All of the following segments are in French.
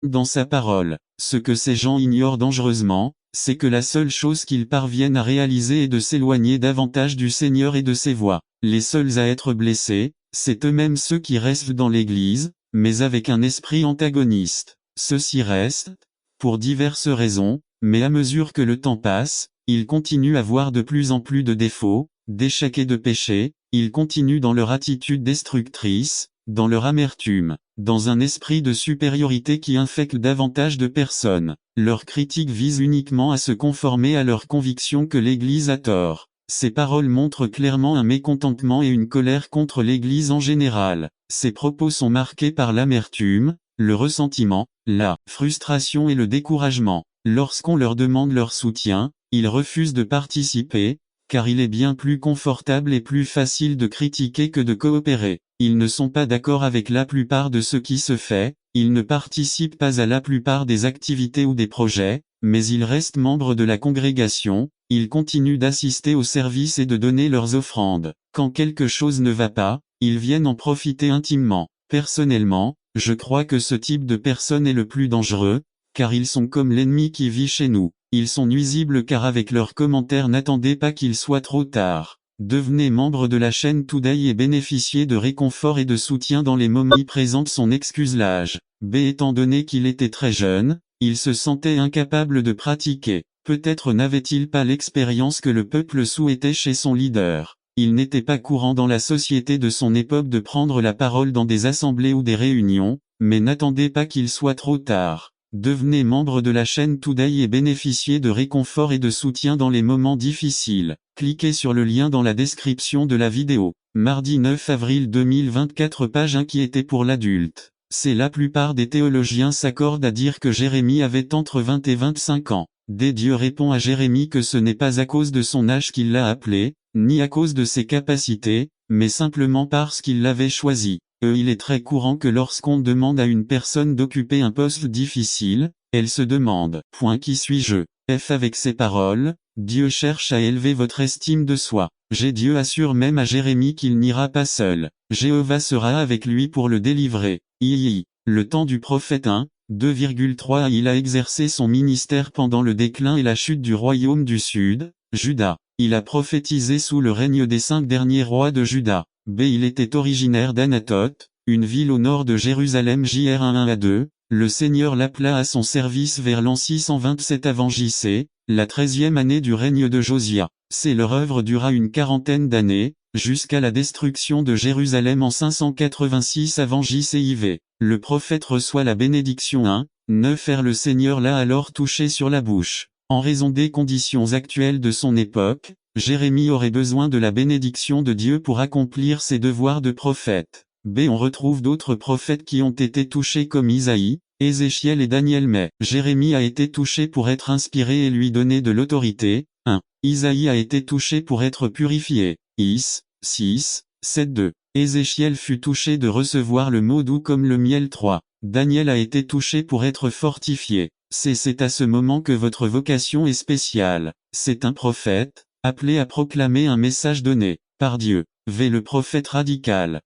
dans sa parole. Ce que ces gens ignorent dangereusement, c'est que la seule chose qu'ils parviennent à réaliser est de s'éloigner davantage du Seigneur et de ses voies. Les seuls à être blessés, c'est eux-mêmes ceux qui restent dans l'Église, mais avec un esprit antagoniste. Ceux-ci restent, pour diverses raisons, mais à mesure que le temps passe, ils continuent à voir de plus en plus de défauts, d'échecs et de péchés, ils continuent dans leur attitude destructrice, dans leur amertume, dans un esprit de supériorité qui infecte davantage de personnes. Leur critique vise uniquement à se conformer à leur conviction que l'Église a tort. Ces paroles montrent clairement un mécontentement et une colère contre l'Église en général. Ces propos sont marqués par l'amertume, le ressentiment, la frustration et le découragement. Lorsqu'on leur demande leur soutien, ils refusent de participer, car il est bien plus confortable et plus facile de critiquer que de coopérer. Ils ne sont pas d'accord avec la plupart de ce qui se fait, ils ne participent pas à la plupart des activités ou des projets, mais ils restent membres de la congrégation, ils continuent d'assister au service et de donner leurs offrandes. Quand quelque chose ne va pas, ils viennent en profiter intimement. Personnellement, je crois que ce type de personne est le plus dangereux, car ils sont comme l'ennemi qui vit chez nous. Ils sont nuisibles car avec leurs commentaires n'attendez pas qu'il soit trop tard. Devenez membre de la chaîne Today et bénéficiez de réconfort et de soutien dans les moments qui présentent son excuse l'âge. B. Étant donné qu'il était très jeune, il se sentait incapable de pratiquer. Peut-être n'avait-il pas l'expérience que le peuple souhaitait chez son leader. Il n'était pas courant dans la société de son époque de prendre la parole dans des assemblées ou des réunions, mais n'attendez pas qu'il soit trop tard. Devenez membre de la chaîne Today et bénéficiez de réconfort et de soutien dans les moments difficiles. Cliquez sur le lien dans la description de la vidéo. Mardi 9 avril 2024 page inquiétée pour l'adulte. La plupart des théologiens s'accordent à dire que Jérémie avait entre 20 et 25 ans. Dieu répond à Jérémie que ce n'est pas à cause de son âge qu'il l'a appelé, ni à cause de ses capacités, mais simplement parce qu'il l'avait choisi. Il est très courant que lorsqu'on demande à une personne d'occuper un poste difficile, elle se demande « Qui suis-je » Avec ces paroles, Dieu cherche à élever votre estime de soi. Dieu assure même à Jérémie qu'il n'ira pas seul. Jéhovah sera avec lui pour le délivrer. Le temps du prophète 1, 2,3 Il a exercé son ministère pendant le déclin et la chute du royaume du Sud, Juda. Il a prophétisé sous le règne des 5 derniers rois de Juda. Il était originaire d'Anatote, une ville au nord de Jérusalem JR 11 à 2, le Seigneur l'appela à son service vers l'an 627 avant JC, la 13e année du règne de Josia. Leur œuvre dura une quarantaine d'années, jusqu'à la destruction de Jérusalem en 586 avant JCIV. Le prophète reçoit la bénédiction 1, 9 Le Seigneur l'a alors touché sur la bouche. En raison des conditions actuelles de son époque, Jérémie aurait besoin de la bénédiction de Dieu pour accomplir ses devoirs de prophète. On retrouve d'autres prophètes qui ont été touchés comme Isaïe, Ézéchiel et Daniel mais Jérémie a été touché pour être inspiré et lui donner de l'autorité. 1. Isaïe a été touché pour être purifié. Is, 6, 7 2. Ézéchiel fut touché de recevoir le mot doux comme le miel 3. Daniel a été touché pour être fortifié. C'est à ce moment que votre vocation est spéciale. C'est un prophète, appelé à proclamer un message donné par Dieu. Le prophète radical.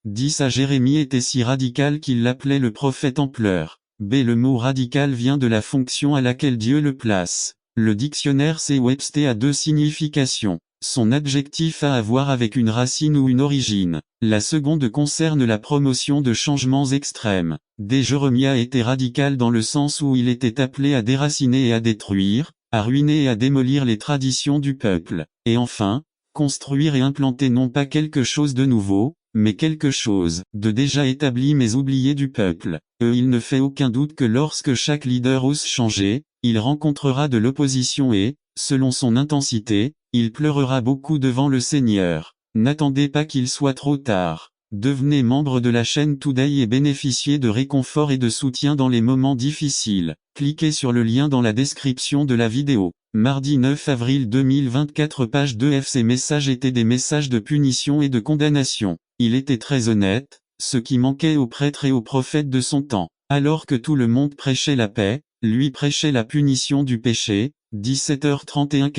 10 à Jérémie était si radical qu'il l'appelait le prophète en pleurs. Le mot radical vient de la fonction à laquelle Dieu le place. Le dictionnaire C. Webster a 2 significations. Son adjectif a à voir avec une racine ou une origine. La seconde concerne la promotion de changements extrêmes. Jérémie a été radical dans le sens où il était appelé à déraciner et à détruire, à ruiner et à démolir les traditions du peuple. Et enfin, construire et implanter non pas quelque chose de nouveau, mais quelque chose de déjà établi mais oublié du peuple. Il ne fait aucun doute que lorsque chaque leader ose changer, il rencontrera de l'opposition et, selon son intensité, il pleurera beaucoup devant le Seigneur. N'attendez pas qu'il soit trop tard. Devenez membre de la chaîne Today et bénéficiez de réconfort et de soutien dans les moments difficiles. Cliquez sur le lien dans la description de la vidéo. Mardi 9 avril 2024 page 2 Ces messages étaient des messages de punition et de condamnation. Il était très honnête, ce qui manquait aux prêtres et aux prophètes de son temps. Alors que tout le monde prêchait la paix, lui prêchait la punition du péché. 17h31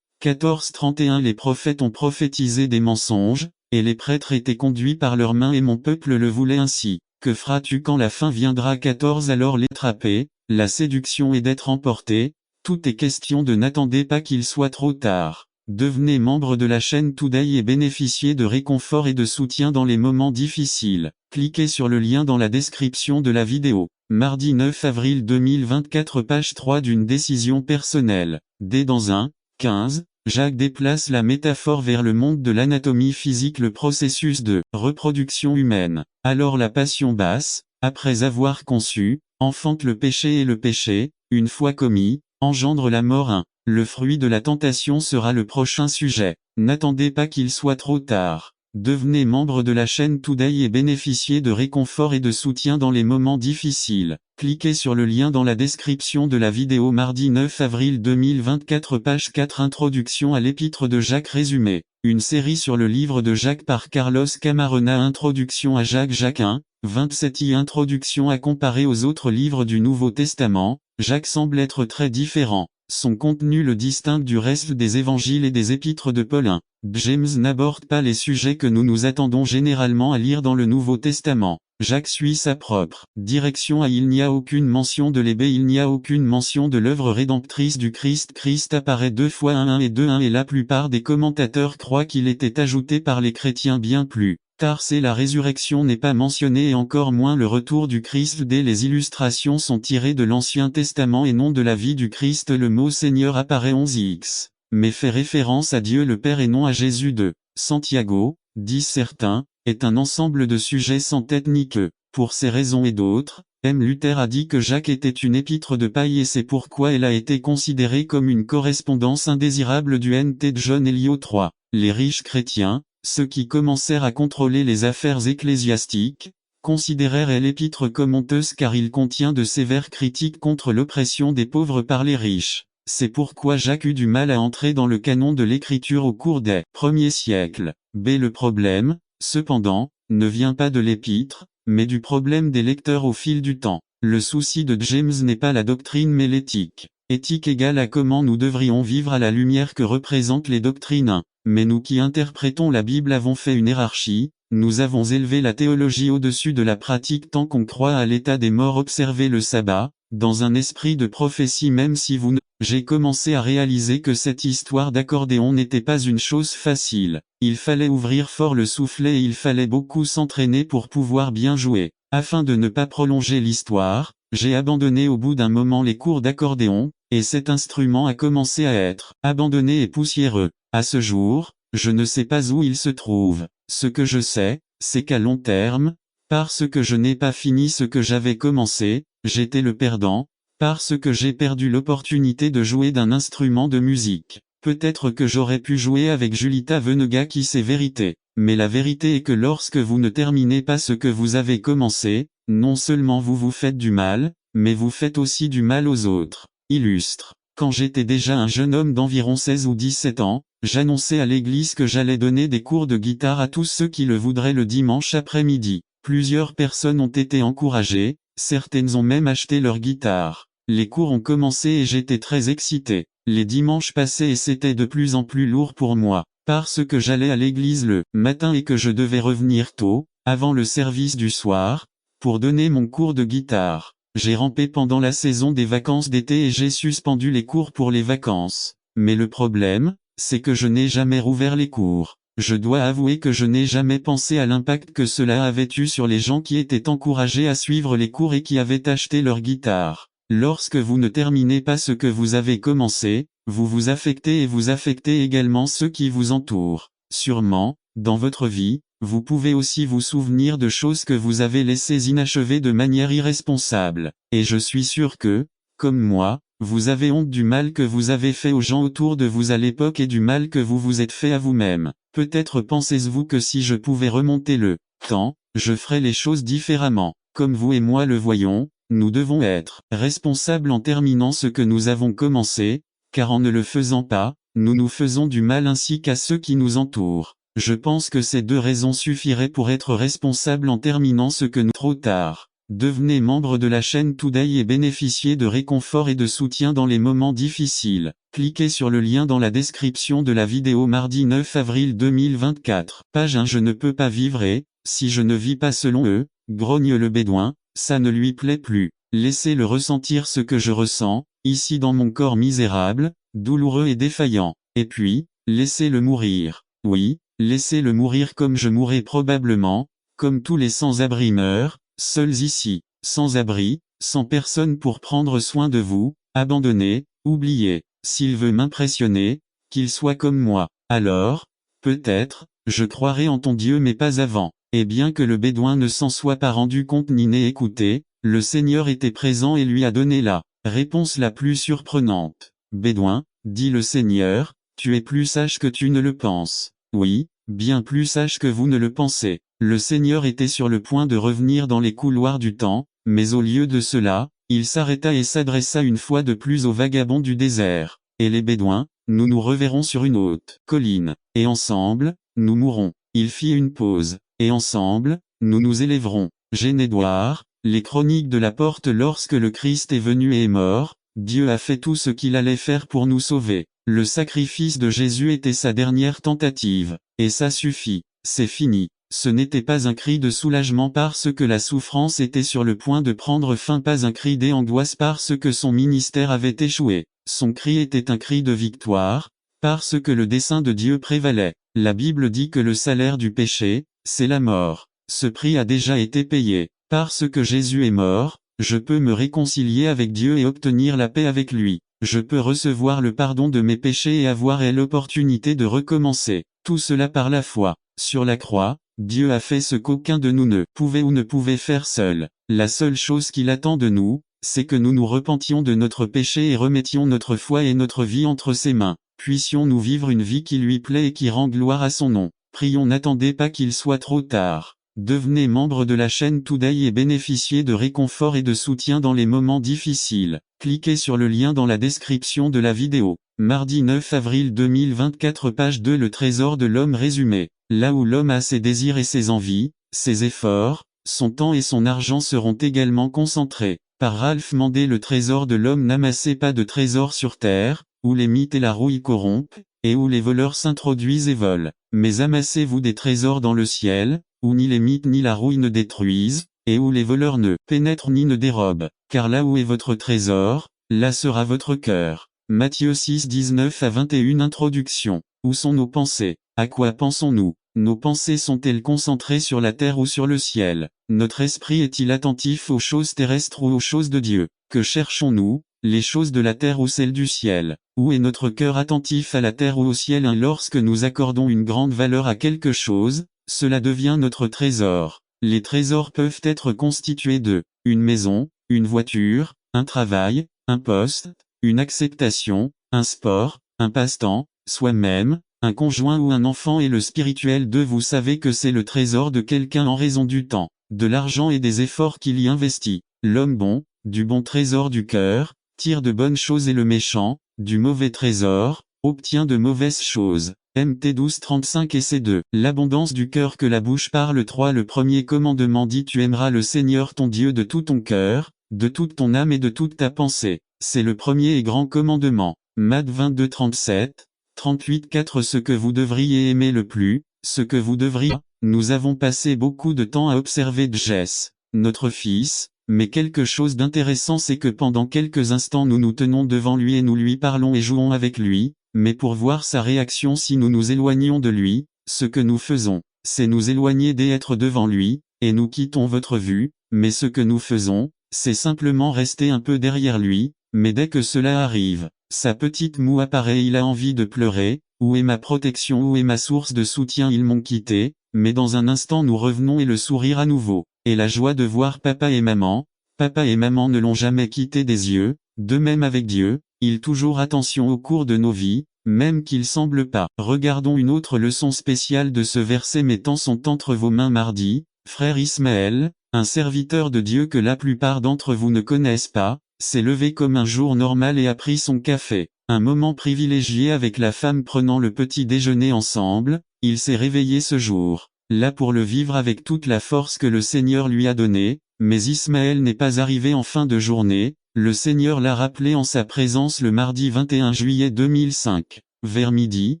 14h31 Les prophètes ont prophétisé des mensonges, et les prêtres étaient conduits par leurs mains et mon peuple le voulait ainsi. Que feras-tu quand la faim viendra? 14 Alors les trapper, la séduction est d'être emporté, tout est question de n'attendez pas qu'il soit trop tard. Devenez membre de la chaîne Today et bénéficiez de réconfort et de soutien dans les moments difficiles. Cliquez sur le lien dans la description de la vidéo. Mardi 9 avril 2024 Page 3 d'une décision personnelle. Dès dans 1:15, Jacques déplace la métaphore vers le monde de l'anatomie physique, le processus de reproduction humaine. Alors la passion basse, après avoir conçu, enfante le péché et le péché, une fois commis, engendre la mort. Le fruit de la tentation sera le prochain sujet. N'attendez pas qu'il soit trop tard. Devenez membre de la chaîne Today et bénéficiez de réconfort et de soutien dans les moments difficiles. Cliquez sur le lien dans la description de la vidéo. Mardi 9 avril 2024 Page 4 Introduction à l'épître de Jacques résumé. Une série sur le livre de Jacques par Carlos Camarona. Introduction à Jacques 1:27 Introduction à comparer aux autres livres du Nouveau Testament. Jacques semble être très différent. Son contenu le distingue du reste des évangiles et des épîtres de Paul. James n'aborde pas les sujets que nous nous attendons généralement à lire dans le Nouveau Testament. Jacques suit sa propre direction. Il n'y a aucune mention de l'ébé, il n'y a aucune mention de l'œuvre rédemptrice du Christ. Christ apparaît 2 fois 1 et 2 et la plupart des commentateurs croient qu'il était ajouté par les chrétiens bien plus tard. La résurrection n'est pas mentionnée et encore moins le retour du Christ. Les illustrations sont tirées de l'Ancien Testament et non de la vie du Christ. Le mot Seigneur apparaît 11x, mais fait référence à Dieu le Père et non à Jésus. De Santiago, disent certains, est un ensemble de sujets sans tête ni queue. Pour ces raisons et d'autres, M. Luther a dit que Jacques était une épître de paille et c'est pourquoi elle a été considérée comme une correspondance indésirable du NT de John Eliot III. Les riches chrétiens, ceux qui commencèrent à contrôler les affaires ecclésiastiques, considérèrent l'épître comme honteuse car il contient de sévères critiques contre l'oppression des pauvres par les riches. C'est pourquoi Jacques eut du mal à entrer dans le canon de l'écriture au cours des premiers siècles. Le problème, cependant, ne vient pas de l'épître, mais du problème des lecteurs au fil du temps. Le souci de James n'est pas la doctrine mais l'éthique. Éthique égale à comment nous devrions vivre à la lumière que représentent les doctrines. Mais nous qui interprétons la Bible avons fait une hiérarchie, nous avons élevé la théologie au-dessus de la pratique tant qu'on croit à l'état des morts. Observer le sabbat, dans un esprit de prophétie même si vous ne... J'ai commencé à réaliser que cette histoire d'accordéon n'était pas une chose facile. Il fallait ouvrir fort le soufflet et il fallait beaucoup s'entraîner pour pouvoir bien jouer. Afin de ne pas prolonger l'histoire, j'ai abandonné au bout d'un moment les cours d'accordéon, et cet instrument a commencé à être abandonné et poussiéreux. À ce jour, je ne sais pas où il se trouve. Ce que je sais, c'est qu'à long terme, parce que je n'ai pas fini ce que j'avais commencé, j'étais le perdant, parce que j'ai perdu l'opportunité de jouer d'un instrument de musique. Peut-être que j'aurais pu jouer avec Julita Venegas qui sait vérité. Mais la vérité est que lorsque vous ne terminez pas ce que vous avez commencé, non seulement vous vous faites du mal, mais vous faites aussi du mal aux autres. Illustre. Quand j'étais déjà un jeune homme d'environ 16 ou 17 ans, j'annonçais à l'église que j'allais donner des cours de guitare à tous ceux qui le voudraient le dimanche après-midi. Plusieurs personnes ont été encouragées, certaines ont même acheté leur guitare. Les cours ont commencé et j'étais très excité. Les dimanches passaient et c'était de plus en plus lourd pour moi, parce que j'allais à l'église le matin et que je devais revenir tôt, avant le service du soir, pour donner mon cours de guitare. J'ai rampé pendant la saison des vacances d'été et j'ai suspendu les cours pour les vacances. Mais le problème, c'est que je n'ai jamais rouvert les cours. Je dois avouer que je n'ai jamais pensé à l'impact que cela avait eu sur les gens qui étaient encouragés à suivre les cours et qui avaient acheté leur guitare. Lorsque vous ne terminez pas ce que vous avez commencé, vous vous affectez et vous affectez également ceux qui vous entourent. Sûrement, dans votre vie, vous pouvez aussi vous souvenir de choses que vous avez laissées inachevées de manière irresponsable. Et je suis sûr que, comme moi, vous avez honte du mal que vous avez fait aux gens autour de vous à l'époque et du mal que vous vous êtes fait à vous-même. Peut-être pensez-vous que si je pouvais remonter le temps, je ferais les choses différemment. Comme vous et moi le voyons, nous devons être responsables en terminant ce que nous avons commencé, car en ne le faisant pas, nous nous faisons du mal ainsi qu'à ceux qui nous entourent. Je pense que ces deux raisons suffiraient pour être responsable en terminant ce que nous... Trop tard. Devenez membre de la chaîne Today et bénéficiez de réconfort et de soutien dans les moments difficiles. Cliquez sur le lien dans la description de la vidéo. Mardi 9 avril 2024. Page 1. Je ne peux pas vivre et, si je ne vis pas selon eux, grogne le bédouin, ça ne lui plaît plus. Laissez-le ressentir ce que je ressens, ici dans mon corps misérable, douloureux et défaillant. Et puis, laissez-le mourir. Oui, laissez-le mourir comme je mourrai probablement, comme tous les sans-abri meurent, seuls ici, sans abri, sans personne pour prendre soin de vous, abandonné, oublié. S'il veut m'impressionner, qu'il soit comme moi. Alors, peut-être, je croirai en ton Dieu mais pas avant. Et bien que le bédouin ne s'en soit pas rendu compte ni n'ait écouté, le Seigneur était présent et lui a donné la réponse la plus surprenante. Bédouin, dit le Seigneur, tu es plus sage que tu ne le penses. Oui, bien plus sage que vous ne le pensez. Le Seigneur était sur le point de revenir dans les couloirs du temps, mais au lieu de cela, il s'arrêta et s'adressa une fois de plus aux vagabonds du désert. Et les bédouins, nous nous reverrons sur une haute colline, et ensemble, nous mourrons. Il fit une pause, et ensemble, nous nous élèverons. Génédoire, les chroniques de la porte. Lorsque le Christ est venu et est mort, Dieu a fait tout ce qu'il allait faire pour nous sauver. Le sacrifice de Jésus était sa dernière tentative, et ça suffit, c'est fini. Ce n'était pas un cri de soulagement parce que la souffrance était sur le point de prendre fin, pas un cri d'angoisse parce que son ministère avait échoué. Son cri était un cri de victoire, parce que le dessein de Dieu prévalait. La Bible dit que le salaire du péché, c'est la mort. Ce prix a déjà été payé. Parce que Jésus est mort, je peux me réconcilier avec Dieu et obtenir la paix avec lui. Je peux recevoir le pardon de mes péchés et avoir l'opportunité de recommencer. Tout cela par la foi. Sur la croix, Dieu a fait ce qu'aucun de nous ne pouvait ou ne pouvait faire seul. La seule chose qu'il attend de nous, c'est que nous nous repentions de notre péché et remettions notre foi et notre vie entre ses mains. Puissions-nous vivre une vie qui lui plaît et qui rend gloire à son nom. Prions, n'attendez pas qu'il soit trop tard. Devenez membre de la chaîne Today et bénéficiez de réconfort et de soutien dans les moments difficiles. Cliquez sur le lien dans la description de la vidéo. Mardi 9 avril 2024, page 2. Le trésor de l'homme résumé. Là où l'homme a ses désirs et ses envies, ses efforts, son temps et son argent seront également concentrés. Par Ralph Mandé. Le trésor de l'homme. N'amassez pas de trésors sur terre, où les mythes et la rouille corrompent, et où les voleurs s'introduisent et volent. Mais amassez-vous des trésors dans le ciel, où ni les mythes ni la rouille ne détruisent, et où les voleurs ne pénètrent ni ne dérobent. Car là où est votre trésor, là sera votre cœur. Matthieu 6, 19 à 21. Introduction. Où sont nos pensées? À quoi pensons-nous? Nos pensées sont-elles concentrées sur la terre ou sur le ciel? Notre esprit est-il attentif aux choses terrestres ou aux choses de Dieu? Que cherchons-nous, les choses de la terre ou celles du ciel? Où est notre cœur attentif, à la terre ou au ciel? Lorsque nous accordons une grande valeur à quelque chose, cela devient notre trésor. Les trésors peuvent être constitués de une maison, une voiture, un travail, un poste, une acceptation, un sport, un passe-temps, soi-même, un conjoint ou un enfant. Et le spirituel de vous savez que c'est le trésor de quelqu'un en raison du temps, de l'argent et des efforts qu'il y investit. L'homme bon, du bon trésor du cœur, tire de bonnes choses et le méchant, du mauvais trésor, obtient de mauvaises choses. Mt 12:35 et C2. L'abondance du cœur que la bouche parle. 3. Le premier commandement dit: tu aimeras le Seigneur ton Dieu de tout ton cœur, de toute ton âme et de toute ta pensée. C'est le premier et grand commandement. Matt 22:37, 38. 4. Ce que vous devriez aimer le plus, ce que vous devriez. Nous avons passé beaucoup de temps à observer Jess, notre fils, mais quelque chose d'intéressant c'est que pendant quelques instants nous nous tenons devant lui et nous lui parlons et jouons avec lui, mais pour voir sa réaction si nous nous éloignons de lui, ce que nous faisons, c'est nous éloigner d'être devant lui, et nous quittons votre vue, mais ce que nous faisons, c'est simplement rester un peu derrière lui, mais dès que cela arrive, sa petite moue apparaît, il a envie de pleurer. Où est ma protection, où est ma source de soutien? Ils m'ont quitté, mais dans un instant nous revenons et le sourire à nouveau, et la joie de voir papa et maman ne l'ont jamais quitté des yeux. De même avec Dieu, il toujours attention au cours de nos vies, même qu'il semble pas. Regardons une autre leçon spéciale de ce verset. Mes temps sont entre vos mains. Mardi, frère Ismaël, un serviteur de Dieu que la plupart d'entre vous ne connaissent pas, s'est levé comme un jour normal et a pris son café. Un moment privilégié avec la femme prenant le petit déjeuner ensemble, il s'est réveillé ce jour, là pour le vivre avec toute la force que le Seigneur lui a donnée, mais Ismaël n'est pas arrivé en fin de journée, le Seigneur l'a rappelé en sa présence le mardi 21 juillet 2005. Vers midi,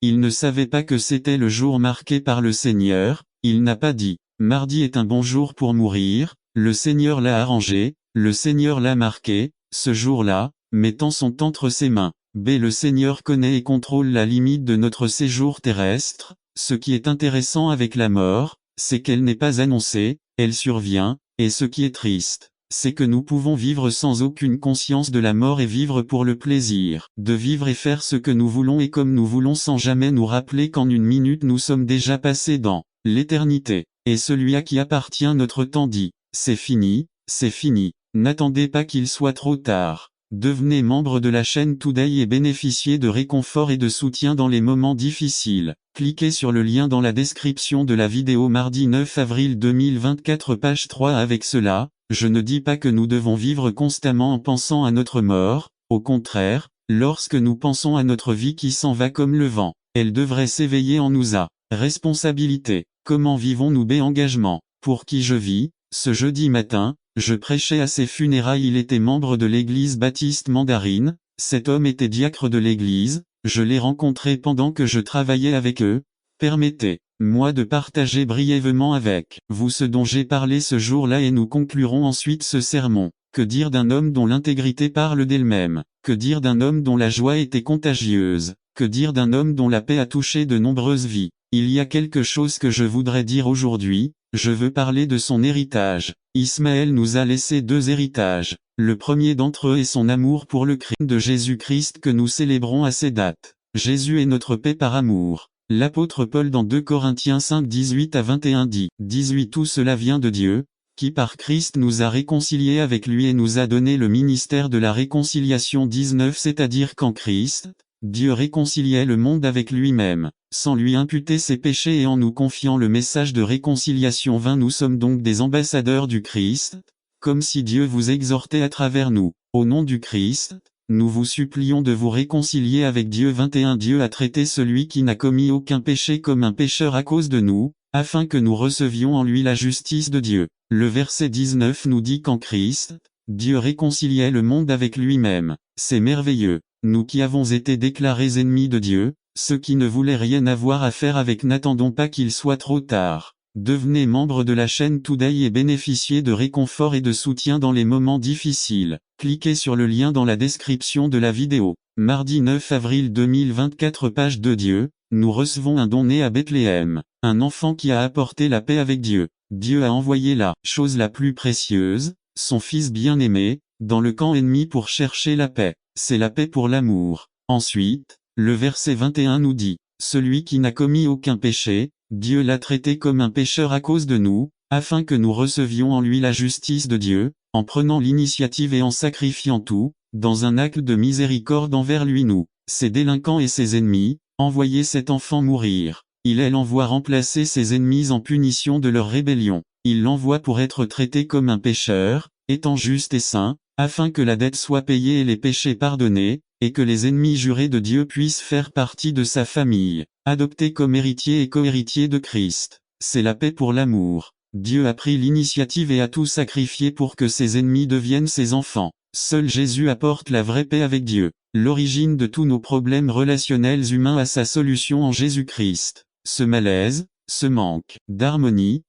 il ne savait pas que c'était le jour marqué par le Seigneur, il n'a pas dit Mardi est un bon jour pour mourir, le Seigneur l'a arrangé, le Seigneur l'a marqué, ce jour-là, mettant son entre ses mains. B. Le Seigneur connaît et contrôle la limite de notre séjour terrestre. Ce qui est intéressant avec la mort, c'est qu'elle n'est pas annoncée, elle survient, et ce qui est triste, c'est que nous pouvons vivre sans aucune conscience de la mort et vivre pour le plaisir de vivre et faire ce que nous voulons et comme nous voulons sans jamais nous rappeler qu'en une minute nous sommes déjà passés dans l'éternité. Et celui à qui appartient notre temps dit, c'est fini, c'est fini. N'attendez pas qu'il soit trop tard. Devenez membre de la chaîne Today et bénéficiez de réconfort et de soutien dans les moments difficiles. Cliquez sur le lien dans la description de la vidéo mardi 9 avril 2024 page 3. Avec cela, je ne dis pas que nous devons vivre constamment en pensant à notre mort, au contraire, lorsque nous pensons à notre vie qui s'en va comme le vent, elle devrait s'éveiller en nous à responsabilité. Comment vivons-nous? B. Engagement. Pour qui je vis? Ce jeudi matin, je prêchais à ses funérailles. Il était membre de l'église baptiste Mandarine, cet homme était diacre de l'église, je l'ai rencontré pendant que je travaillais avec eux. Permettez-moi de partager brièvement avec vous ce dont j'ai parlé ce jour-là et nous conclurons ensuite ce sermon. Que dire d'un homme dont l'intégrité parle d'elle-même? Que dire d'un homme dont la joie était contagieuse? Que dire d'un homme dont la paix a touché de nombreuses vies? Il y a quelque chose que je voudrais dire aujourd'hui, je veux parler de son héritage. Ismaël nous a laissé 2 héritages. Le premier d'entre eux est son amour pour le Christ de Jésus-Christ que nous célébrons à ces dates. Jésus est notre paix par amour. L'apôtre Paul dans 2 Corinthiens 5 18 à 21 dit, 18 Tout cela vient de Dieu, qui par Christ nous a réconciliés avec lui et nous a donné le ministère de la réconciliation 19 C'est-à-dire qu'en Christ, Dieu réconciliait le monde avec lui-même, sans lui imputer ses péchés et en nous confiant le message de réconciliation 20 Nous sommes donc des ambassadeurs du Christ, comme si Dieu vous exhortait à travers nous. Au nom du Christ, nous vous supplions de vous réconcilier avec Dieu. 21 Dieu a traité celui qui n'a commis aucun péché comme un pécheur à cause de nous, afin que nous recevions en lui la justice de Dieu. Le verset 19 nous dit qu'en Christ, Dieu réconciliait le monde avec lui-même. C'est merveilleux. Nous qui avons été déclarés ennemis de Dieu, ceux qui ne voulaient rien avoir à faire avec, n'attendons pas qu'il soit trop tard. Devenez membre de la chaîne Today et bénéficiez de réconfort et de soutien dans les moments difficiles. Cliquez sur le lien dans la description de la vidéo. Mardi 9 avril 2024 page 2 Dieu, nous recevons un don né à Bethléem, un enfant qui a apporté la paix avec Dieu. Dieu a envoyé la chose la plus précieuse, son fils bien-aimé, dans le camp ennemi pour chercher la paix. C'est la paix pour l'amour. Ensuite, le verset 21 nous dit, celui qui n'a commis aucun péché, Dieu l'a traité comme un pécheur à cause de nous, afin que nous recevions en lui la justice de Dieu, en prenant l'initiative et en sacrifiant tout, dans un acte de miséricorde envers lui nous, ses délinquants et ses ennemis, envoyez cet enfant mourir. Il l'envoie remplacer ses ennemis en punition de leur rébellion. Il l'envoie pour être traité comme un pécheur, étant juste et saint, afin que la dette soit payée et les péchés pardonnés, et que les ennemis jurés de Dieu puissent faire partie de sa famille, adoptés comme héritiers et co-héritiers de Christ. C'est la paix pour l'amour. Dieu a pris l'initiative et a tout sacrifié pour que ses ennemis deviennent ses enfants. Seul Jésus apporte la vraie paix avec Dieu. L'origine de tous nos problèmes relationnels humains a sa solution en Jésus-Christ. Ce malaise, ce manque d'harmonie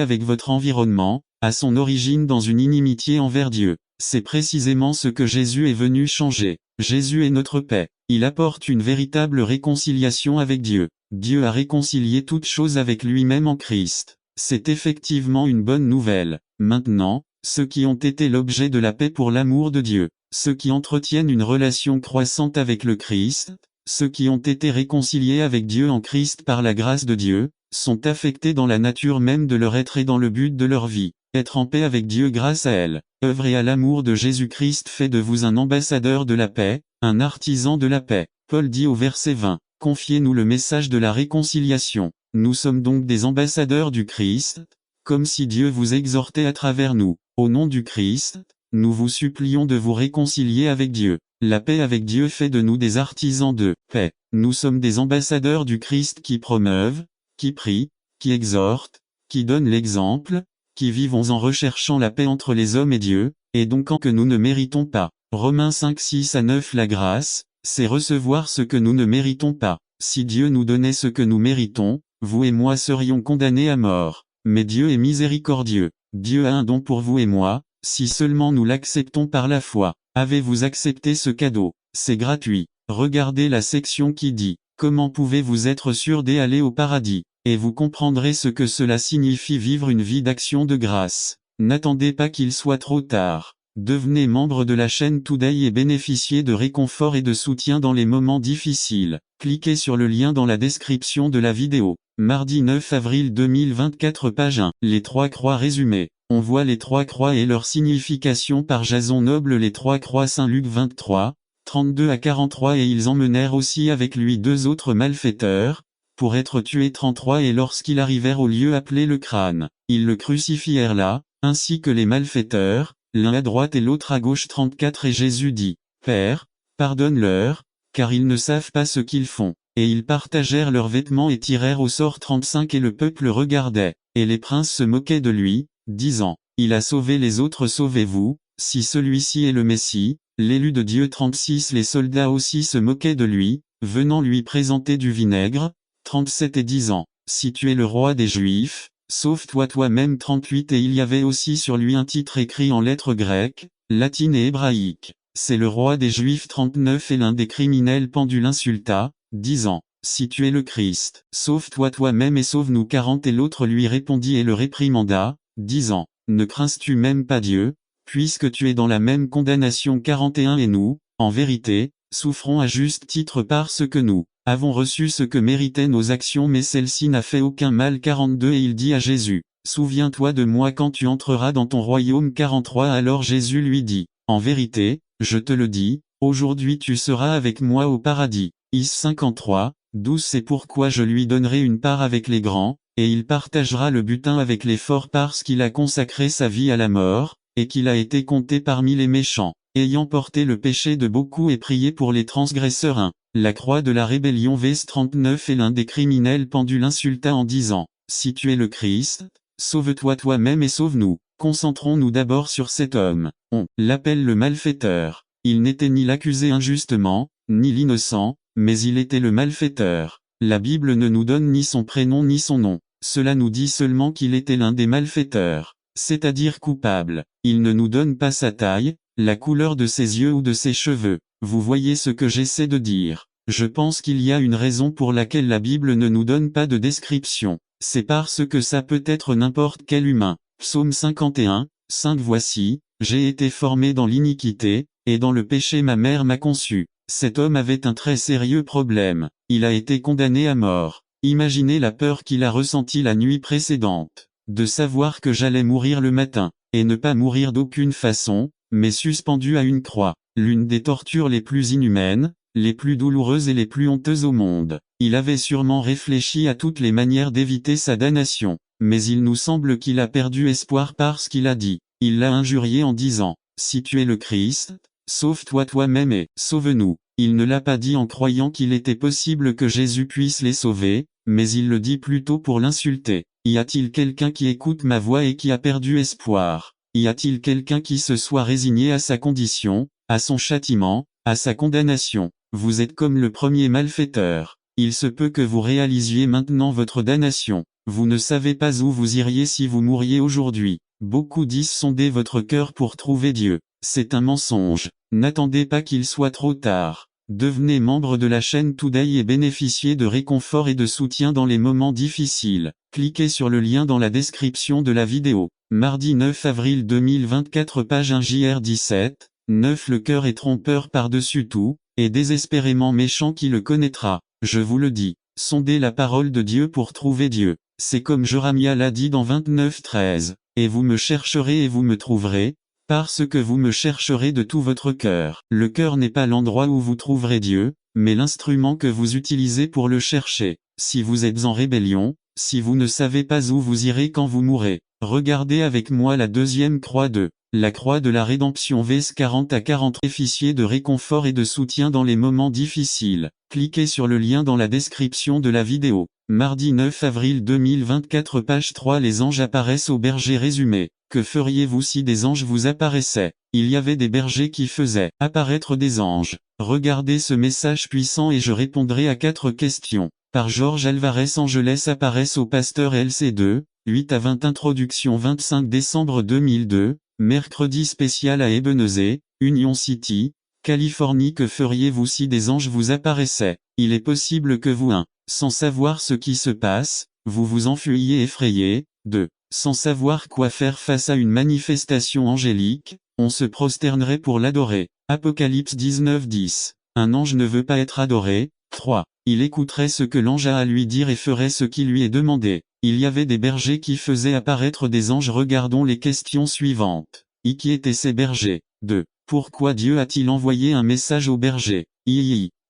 avec votre environnement, a son origine dans une inimitié envers Dieu. C'est précisément ce que Jésus est venu changer. Jésus est notre paix. Il apporte une véritable réconciliation avec Dieu. Dieu a réconcilié toutes choses avec lui-même en Christ. C'est effectivement une bonne nouvelle. Maintenant, ceux qui ont été l'objet de la paix pour l'amour de Dieu, ceux qui entretiennent une relation croissante avec le Christ, ceux qui ont été réconciliés avec Dieu en Christ par la grâce de Dieu, sont affectés dans la nature même de leur être et dans le but de leur vie. Être en paix avec Dieu grâce à elle. Œuvrer à l'amour de Jésus-Christ fait de vous un ambassadeur de la paix, un artisan de la paix. Paul dit au verset 20, confiez-nous le message de la réconciliation. Nous sommes donc des ambassadeurs du Christ, comme si Dieu vous exhortait à travers nous. Au nom du Christ, nous vous supplions de vous réconcilier avec Dieu. La paix avec Dieu fait de nous des artisans de paix. Nous sommes des ambassadeurs du Christ qui promeuvent, qui prient, qui exhortent, qui donnent l'exemple, qui vivons en recherchant la paix entre les hommes et Dieu, et donc en que nous ne méritons pas. Romains 5 6 à 9 La grâce, c'est recevoir ce que nous ne méritons pas. Si Dieu nous donnait ce que nous méritons, vous et moi serions condamnés à mort. Mais Dieu est miséricordieux. Dieu a un don pour vous et moi, si seulement nous l'acceptons par la foi. Avez-vous accepté ce cadeau? C'est gratuit. Regardez la section qui dit « Comment pouvez-vous être sûr d'aller au paradis ?» Et vous comprendrez ce que cela signifie vivre une vie d'action de grâce. N'attendez pas qu'il soit trop tard. Devenez membre de la chaîne Today et bénéficiez de réconfort et de soutien dans les moments difficiles. Cliquez sur le lien dans la description de la vidéo. Mardi 9 avril 2024 page 1. Les trois croix résumées. On voit les trois croix et leur signification par Jason Noble. Les trois croix Saint Luc 23, 32 à 43 et ils emmenèrent aussi avec lui deux autres malfaiteurs, pour être tués 33 et lorsqu'ils arrivèrent au lieu appelé le crâne, ils le crucifièrent là, ainsi que les malfaiteurs, l'un à droite et l'autre à gauche 34 et Jésus dit, Père, pardonne-leur, car ils ne savent pas ce qu'ils font. Et ils partagèrent leurs vêtements et tirèrent au sort 35 et le peuple regardait, et les princes se moquaient de lui, disant, il a sauvé les autres sauvez-vous, si celui-ci est le Messie, l'élu de Dieu 36 les soldats aussi se moquaient de lui, venant lui présenter du vinaigre, 37 et disant, si tu es le roi des Juifs, sauve-toi toi-même 38 et il y avait aussi sur lui un titre écrit en lettres grecques, latines et hébraïques, c'est le roi des Juifs 39 et l'un des criminels pendus l'insulta, disant, si tu es le Christ, sauve-toi toi-même et sauve-nous 40 et l'autre lui répondit et le réprimanda, disant, ne crains-tu même pas Dieu, puisque tu es dans la même condamnation 41 et nous, en vérité, souffrons à juste titre parce que nous avons reçu ce que méritaient nos actions mais celle-ci n'a fait aucun mal 42 et il dit à Jésus, souviens-toi de moi quand tu entreras dans ton royaume 43 alors Jésus lui dit, en vérité, je te le dis, aujourd'hui tu seras avec moi au paradis. Is 53, 12 c'est pourquoi je lui donnerai une part avec les grands, et il partagera le butin avec les forts parce qu'il a consacré sa vie à la mort, et qu'il a été compté parmi les méchants, ayant porté le péché de beaucoup et prié pour les transgresseurs 1. La croix de la rébellion vs 39 et l'un des criminels pendus l'insulta en disant, si tu es le Christ, sauve-toi toi-même et sauve-nous. Concentrons-nous d'abord sur cet homme. On l'appelle le malfaiteur. Il n'était ni l'accusé injustement, ni l'innocent, mais il était le malfaiteur. La Bible ne nous donne ni son prénom ni son nom. Cela nous dit seulement qu'il était l'un des malfaiteurs, c'est-à-dire coupable. Il ne nous donne pas sa taille, la couleur de ses yeux ou de ses cheveux. Vous voyez ce que j'essaie de dire. Je pense qu'il y a une raison pour laquelle la Bible ne nous donne pas de description. C'est parce que ça peut être n'importe quel humain. Psaume 51, 5 Voici, j'ai été formé dans l'iniquité, et dans le péché ma mère m'a conçu. Cet homme avait un très sérieux problème. Il a été condamné à mort. Imaginez la peur qu'il a ressentie la nuit précédente. De savoir que j'allais mourir le matin, et ne pas mourir d'aucune façon, mais suspendu à une croix. L'une des tortures les plus inhumaines, les plus douloureuses et les plus honteuses au monde. Il avait sûrement réfléchi à toutes les manières d'éviter sa damnation. Mais il nous semble qu'il a perdu espoir parce qu'il a dit. Il l'a injurié en disant, si tu es le Christ, sauve-toi toi-même et sauve-nous. Il ne l'a pas dit en croyant qu'il était possible que Jésus puisse les sauver, mais il le dit plutôt pour l'insulter. Y a-t-il quelqu'un qui écoute ma voix et qui a perdu espoir? Y a-t-il quelqu'un qui se soit résigné à sa condition, à son châtiment, à sa condamnation? Vous êtes comme le premier malfaiteur. Il se peut que vous réalisiez maintenant votre damnation. Vous ne savez pas où vous iriez si vous mouriez aujourd'hui. Beaucoup disent sonder votre cœur pour trouver Dieu. C'est un mensonge. N'attendez pas qu'il soit trop tard. Devenez membre de la chaîne Today et bénéficiez de réconfort et de soutien dans les moments difficiles. Cliquez sur le lien dans la description de la vidéo. Mardi 9 avril 2024 page 1 JR 17, 9 Le cœur est trompeur par-dessus tout, et désespérément méchant qui le connaîtra. Je vous le dis, sondez la parole de Dieu pour trouver Dieu. C'est comme Jérémie l'a dit dans 29:13. Et vous me chercherez et vous me trouverez, parce que vous me chercherez de tout votre cœur. Le cœur n'est pas l'endroit où vous trouverez Dieu, mais l'instrument que vous utilisez pour le chercher. Si vous êtes en rébellion, si vous ne savez pas où vous irez quand vous mourrez, regardez avec moi la deuxième croix de la croix de la rédemption vs 40 à 40 bénéficiez de réconfort et de soutien dans les moments difficiles. Cliquez sur le lien dans la description de la vidéo. Mardi 9 avril 2024 page 3 Les anges apparaissent aux bergers résumé. Que feriez-vous si des anges vous apparaissaient? Il y avait des bergers qui faisaient apparaître des anges. Regardez ce message puissant et je répondrai à 4 questions. par Georges Alvarez Angeles apparaissent au Pasteur LC2, 8 à 20 Introduction 25 décembre 2002, mercredi spécial à Ebenezer, Union City, Californie. Que feriez-vous si des anges vous apparaissaient? Il est possible que vous 1. Sans savoir ce qui se passe, vous vous enfuyiez effrayé. 2. Sans savoir quoi faire face à une manifestation angélique, on se prosternerait pour l'adorer. Apocalypse 19:10. Un ange ne veut pas être adoré. 3. Il écouterait ce que l'ange a à lui dire et ferait ce qui lui est demandé. Il y avait des bergers qui faisaient apparaître des anges. Regardons les questions suivantes. Qui étaient ces bergers? 2. Pourquoi Dieu a-t-il envoyé un message aux bergers?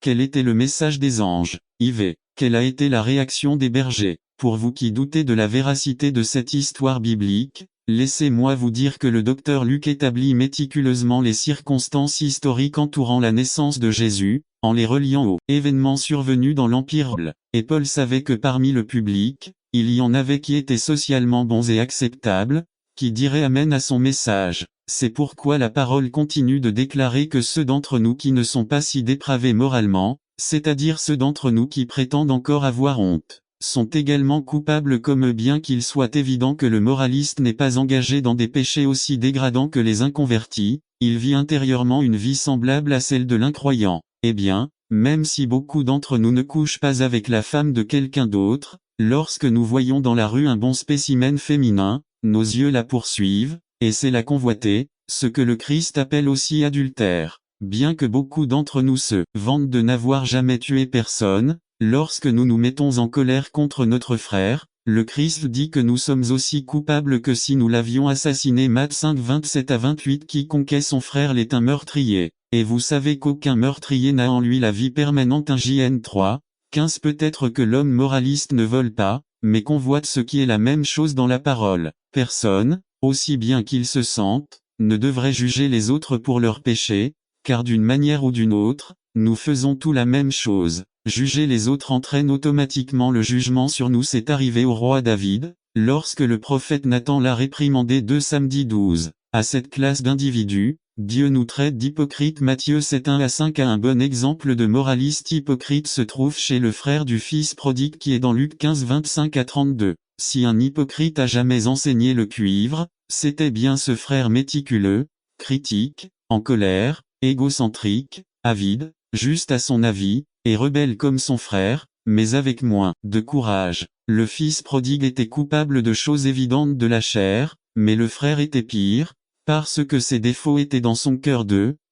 Quel était le message des anges? IV. Quelle a été la réaction des bergers? Pour vous qui doutez de la véracité de cette histoire biblique, laissez-moi vous dire que le docteur Luc établit méticuleusement les circonstances historiques entourant la naissance de Jésus, en les reliant aux événements survenus dans l'Empire. Et Paul savait que parmi le public, il y en avait qui étaient socialement bons et acceptables, qui diraient amen à son message. C'est pourquoi la parole continue de déclarer que ceux d'entre nous qui ne sont pas si dépravés moralement, c'est-à-dire ceux d'entre nous qui prétendent encore avoir honte, sont également coupables, comme bien qu'il soit évident que le moraliste n'est pas engagé dans des péchés aussi dégradants que les inconvertis, il vit intérieurement une vie semblable à celle de l'incroyant. Eh bien, même si beaucoup d'entre nous ne couchent pas avec la femme de quelqu'un d'autre, lorsque nous voyons dans la rue un bon spécimen féminin, nos yeux la poursuivent, et c'est la convoiter, ce que le Christ appelle aussi adultère. Bien que beaucoup d'entre nous se vantent de n'avoir jamais tué personne, lorsque nous nous mettons en colère contre notre frère, le Christ dit que nous sommes aussi coupables que si nous l'avions assassiné. Matthieu 5, 27 à 28. Quiconque est son frère l'est un meurtrier. Et vous savez qu'aucun meurtrier n'a en lui la vie permanente. 1 JN 3, 15. Peut-être que l'homme moraliste ne vole pas, mais convoite ce qui est la même chose dans la parole. Personne, aussi bien qu'il se sente, ne devrait juger les autres pour leurs péchés, car d'une manière ou d'une autre, nous faisons tous la même chose. Juger les autres entraîne automatiquement le jugement sur nous. C'est arrivé au roi David, lorsque le prophète Nathan l'a réprimandé. 2 Samedi 12. À cette classe d'individus, Dieu nous traite d'hypocrites. Matthieu 7, 1 à 5. Un bon exemple de moraliste hypocrite se trouve chez le frère du fils prodigue qui est dans Luc 15, 25 à 32. Si un hypocrite a jamais enseigné le cuivre, c'était bien ce frère méticuleux, critique, en colère, égocentrique, avide, juste à son avis, et rebelle comme son frère, mais avec moins de courage. Le fils prodigue était coupable de choses évidentes de la chair, mais le frère était pire, parce que ses défauts étaient dans son cœur.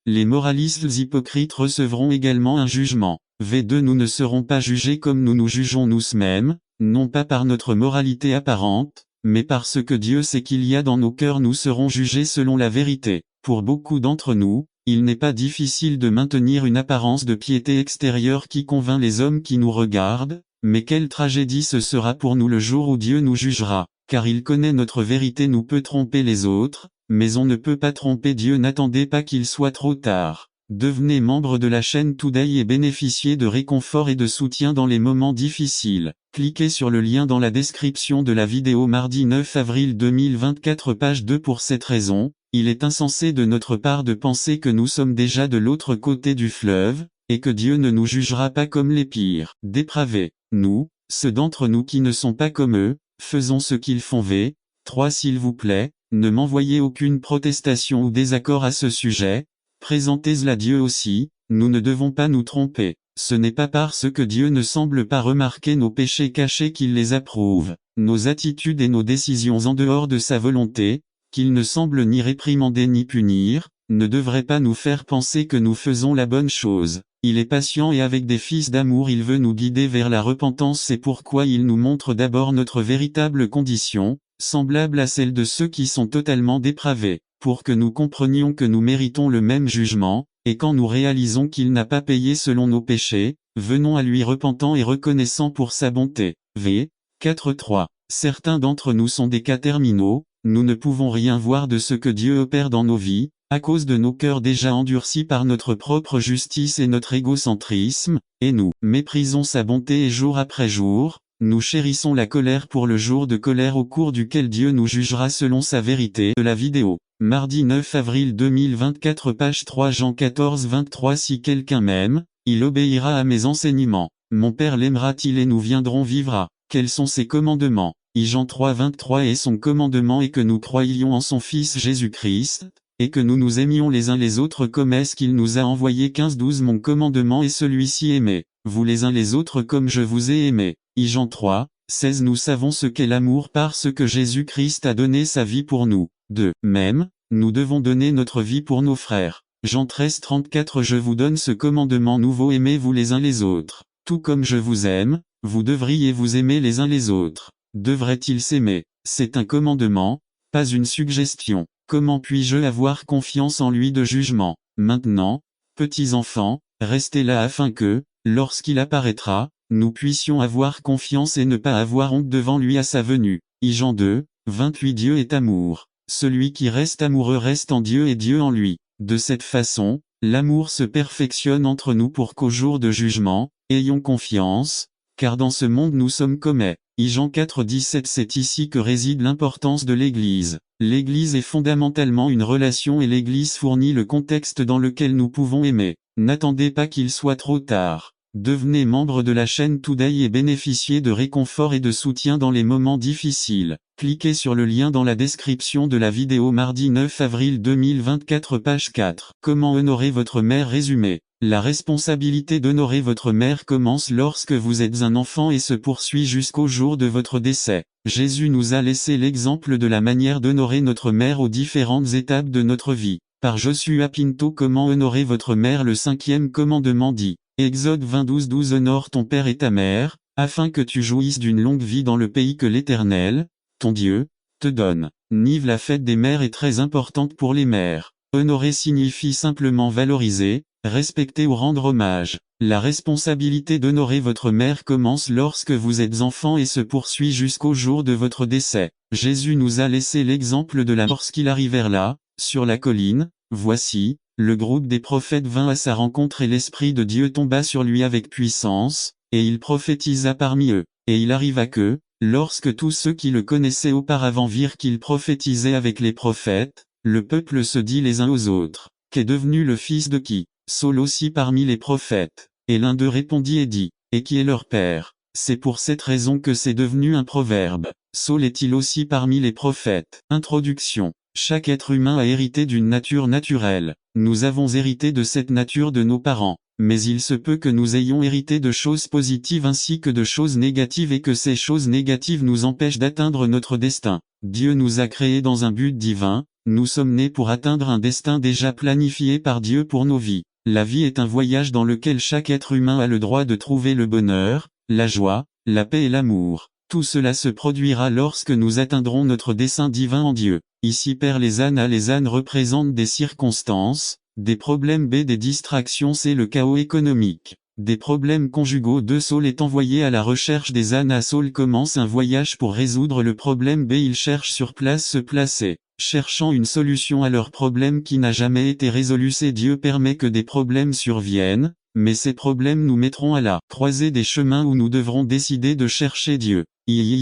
Les moralistes hypocrites recevront également un jugement. V2. Nous ne serons pas jugés comme nous nous jugeons nous-mêmes, non pas par notre moralité apparente, mais parce que Dieu sait qu'il y a dans nos cœurs. Nous serons jugés selon la vérité. Pour beaucoup d'entre nous, il n'est pas difficile de maintenir une apparence de piété extérieure qui convainc les hommes qui nous regardent, mais quelle tragédie ce sera pour nous le jour où Dieu nous jugera, car il connaît notre vérité. Nous peut tromper les autres, mais on ne peut pas tromper Dieu. N'attendez pas qu'il soit trop tard. Devenez membre de la chaîne Today et bénéficiez de réconfort et de soutien dans les moments difficiles. Cliquez sur le lien dans la description de la vidéo. Mardi 9 avril 2024, page 2. Pour cette raison, il est insensé de notre part de penser que nous sommes déjà de l'autre côté du fleuve, et que Dieu ne nous jugera pas comme les pires dépravés. Nous, ceux d'entre nous qui ne sont pas comme eux, faisons ce qu'ils font. 3. S'il vous plaît, ne m'envoyez aucune protestation ou désaccord à ce sujet. Présentez-la à Dieu aussi. Nous ne devons pas nous tromper. Ce n'est pas parce que Dieu ne semble pas remarquer nos péchés cachés qu'il les approuve, nos attitudes et nos décisions en dehors de sa volonté, qu'il ne semble ni réprimander ni punir, ne devrait pas nous faire penser que nous faisons la bonne chose. Il est patient et avec des fils d'amour il veut nous guider vers la repentance. C'est pourquoi il nous montre d'abord notre véritable condition, semblable à celle de ceux qui sont totalement dépravés, pour que nous comprenions que nous méritons le même jugement, et quand nous réalisons qu'il n'a pas payé selon nos péchés, venons à lui repentant et reconnaissant pour sa bonté. 4.3. Certains d'entre nous sont des cas terminaux, nous ne pouvons rien voir de ce que Dieu opère dans nos vies, à cause de nos cœurs déjà endurcis par notre propre justice et notre égocentrisme, et nous méprisons sa bonté et jour après jour, nous chérissons la colère pour le jour de colère au cours duquel Dieu nous jugera selon sa vérité. De la vidéo. Mardi 9 avril 2024, page 3. Jean 14, 23. Si quelqu'un m'aime, il obéira à mes enseignements. Mon Père l'aimera-t-il et nous viendrons vivre à. Quels sont ses commandements? Jean 3, 23 Et son commandement est que nous croyions en son Fils Jésus-Christ, et que nous nous aimions les uns les autres comme est-ce qu'il nous a envoyés. 15-12 Mon commandement est celui-ci: aimez-vous les uns les autres comme je vous ai aimé. Jean 3, 16 Nous savons ce qu'est l'amour parce que Jésus-Christ a donné sa vie pour nous. De même, nous devons donner notre vie pour nos frères. Jean 13, 34 Je vous donne ce commandement nouveau: aimez-vous les uns les autres. Tout comme je vous aime, vous devriez vous aimer les uns les autres. Devrait-il s'aimer? C'est un commandement, pas une suggestion. Comment puis-je avoir confiance en lui de jugement? Maintenant, petits enfants, restez là afin que, lorsqu'il apparaîtra, nous puissions avoir confiance et ne pas avoir honte devant lui à sa venue. Jean 2, 28 Dieu est amour. Celui qui reste amoureux reste en Dieu et Dieu en lui. De cette façon, l'amour se perfectionne entre nous pour qu'au jour de jugement, ayons confiance, car dans ce monde nous sommes comme Jean 4, 17 C'est ici que réside l'importance de l'Église. L'Église est fondamentalement une relation et l'Église fournit le contexte dans lequel nous pouvons aimer. N'attendez pas qu'il soit trop tard. Devenez membre de la chaîne Today et bénéficiez de réconfort et de soutien dans les moments difficiles. Cliquez sur le lien dans la description de la vidéo. Mardi 9 avril 2024 Page 4. Comment honorer votre mère? Résumé. La responsabilité d'honorer votre mère commence lorsque vous êtes un enfant et se poursuit jusqu'au jour de votre décès. Jésus nous a laissé l'exemple de la manière d'honorer notre mère aux différentes étapes de notre vie. Par Joshua Pinto. Comment honorer votre mère? Le 5e commandement dit. Exode 20, 12 Honore ton père et ta mère, afin que tu jouisses d'une longue vie dans le pays que l'Éternel, ton Dieu, te donne. Nive La fête des mères est très importante pour les mères. Honorer signifie simplement valoriser, respecter ou rendre hommage. La responsabilité d'honorer votre mère commence lorsque vous êtes enfant et se poursuit jusqu'au jour de votre décès. Jésus nous a laissé l'exemple de lorsqu'ils arrivèrent là, sur la colline, voici, le groupe des prophètes vint à sa rencontre et l'Esprit de Dieu tomba sur lui avec puissance, et il prophétisa parmi eux. Et il arriva que, lorsque tous ceux qui le connaissaient auparavant virent qu'il prophétisait avec les prophètes, le peuple se dit les uns aux autres, qu'est devenu le fils de qui? Saul aussi parmi les prophètes. Et l'un d'eux répondit et dit, et qui est leur père? C'est pour cette raison que c'est devenu un proverbe. Saul est-il aussi parmi les prophètes? Introduction. Chaque être humain a hérité d'une nature naturelle. Nous avons hérité de cette nature de nos parents, mais il se peut que nous ayons hérité de choses positives ainsi que de choses négatives et que ces choses négatives nous empêchent d'atteindre notre destin. Dieu nous a créés dans un but divin, nous sommes nés pour atteindre un destin déjà planifié par Dieu pour nos vies. La vie est un voyage dans lequel chaque être humain a le droit de trouver le bonheur, la joie, la paix et l'amour. Tout cela se produira lorsque nous atteindrons notre dessein divin en Dieu. Ici Père les ânes représentent des circonstances, des problèmes des distractions c'est le chaos économique. Des problèmes conjugaux Saul est envoyé à la recherche des ânes Saul commence un voyage pour résoudre le problème il cherche sur place se placer, cherchant une solution à leur problème qui n'a jamais été résolu Dieu permet que des problèmes surviennent, mais ces problèmes nous mettront à la croisée des chemins où nous devrons décider de chercher Dieu.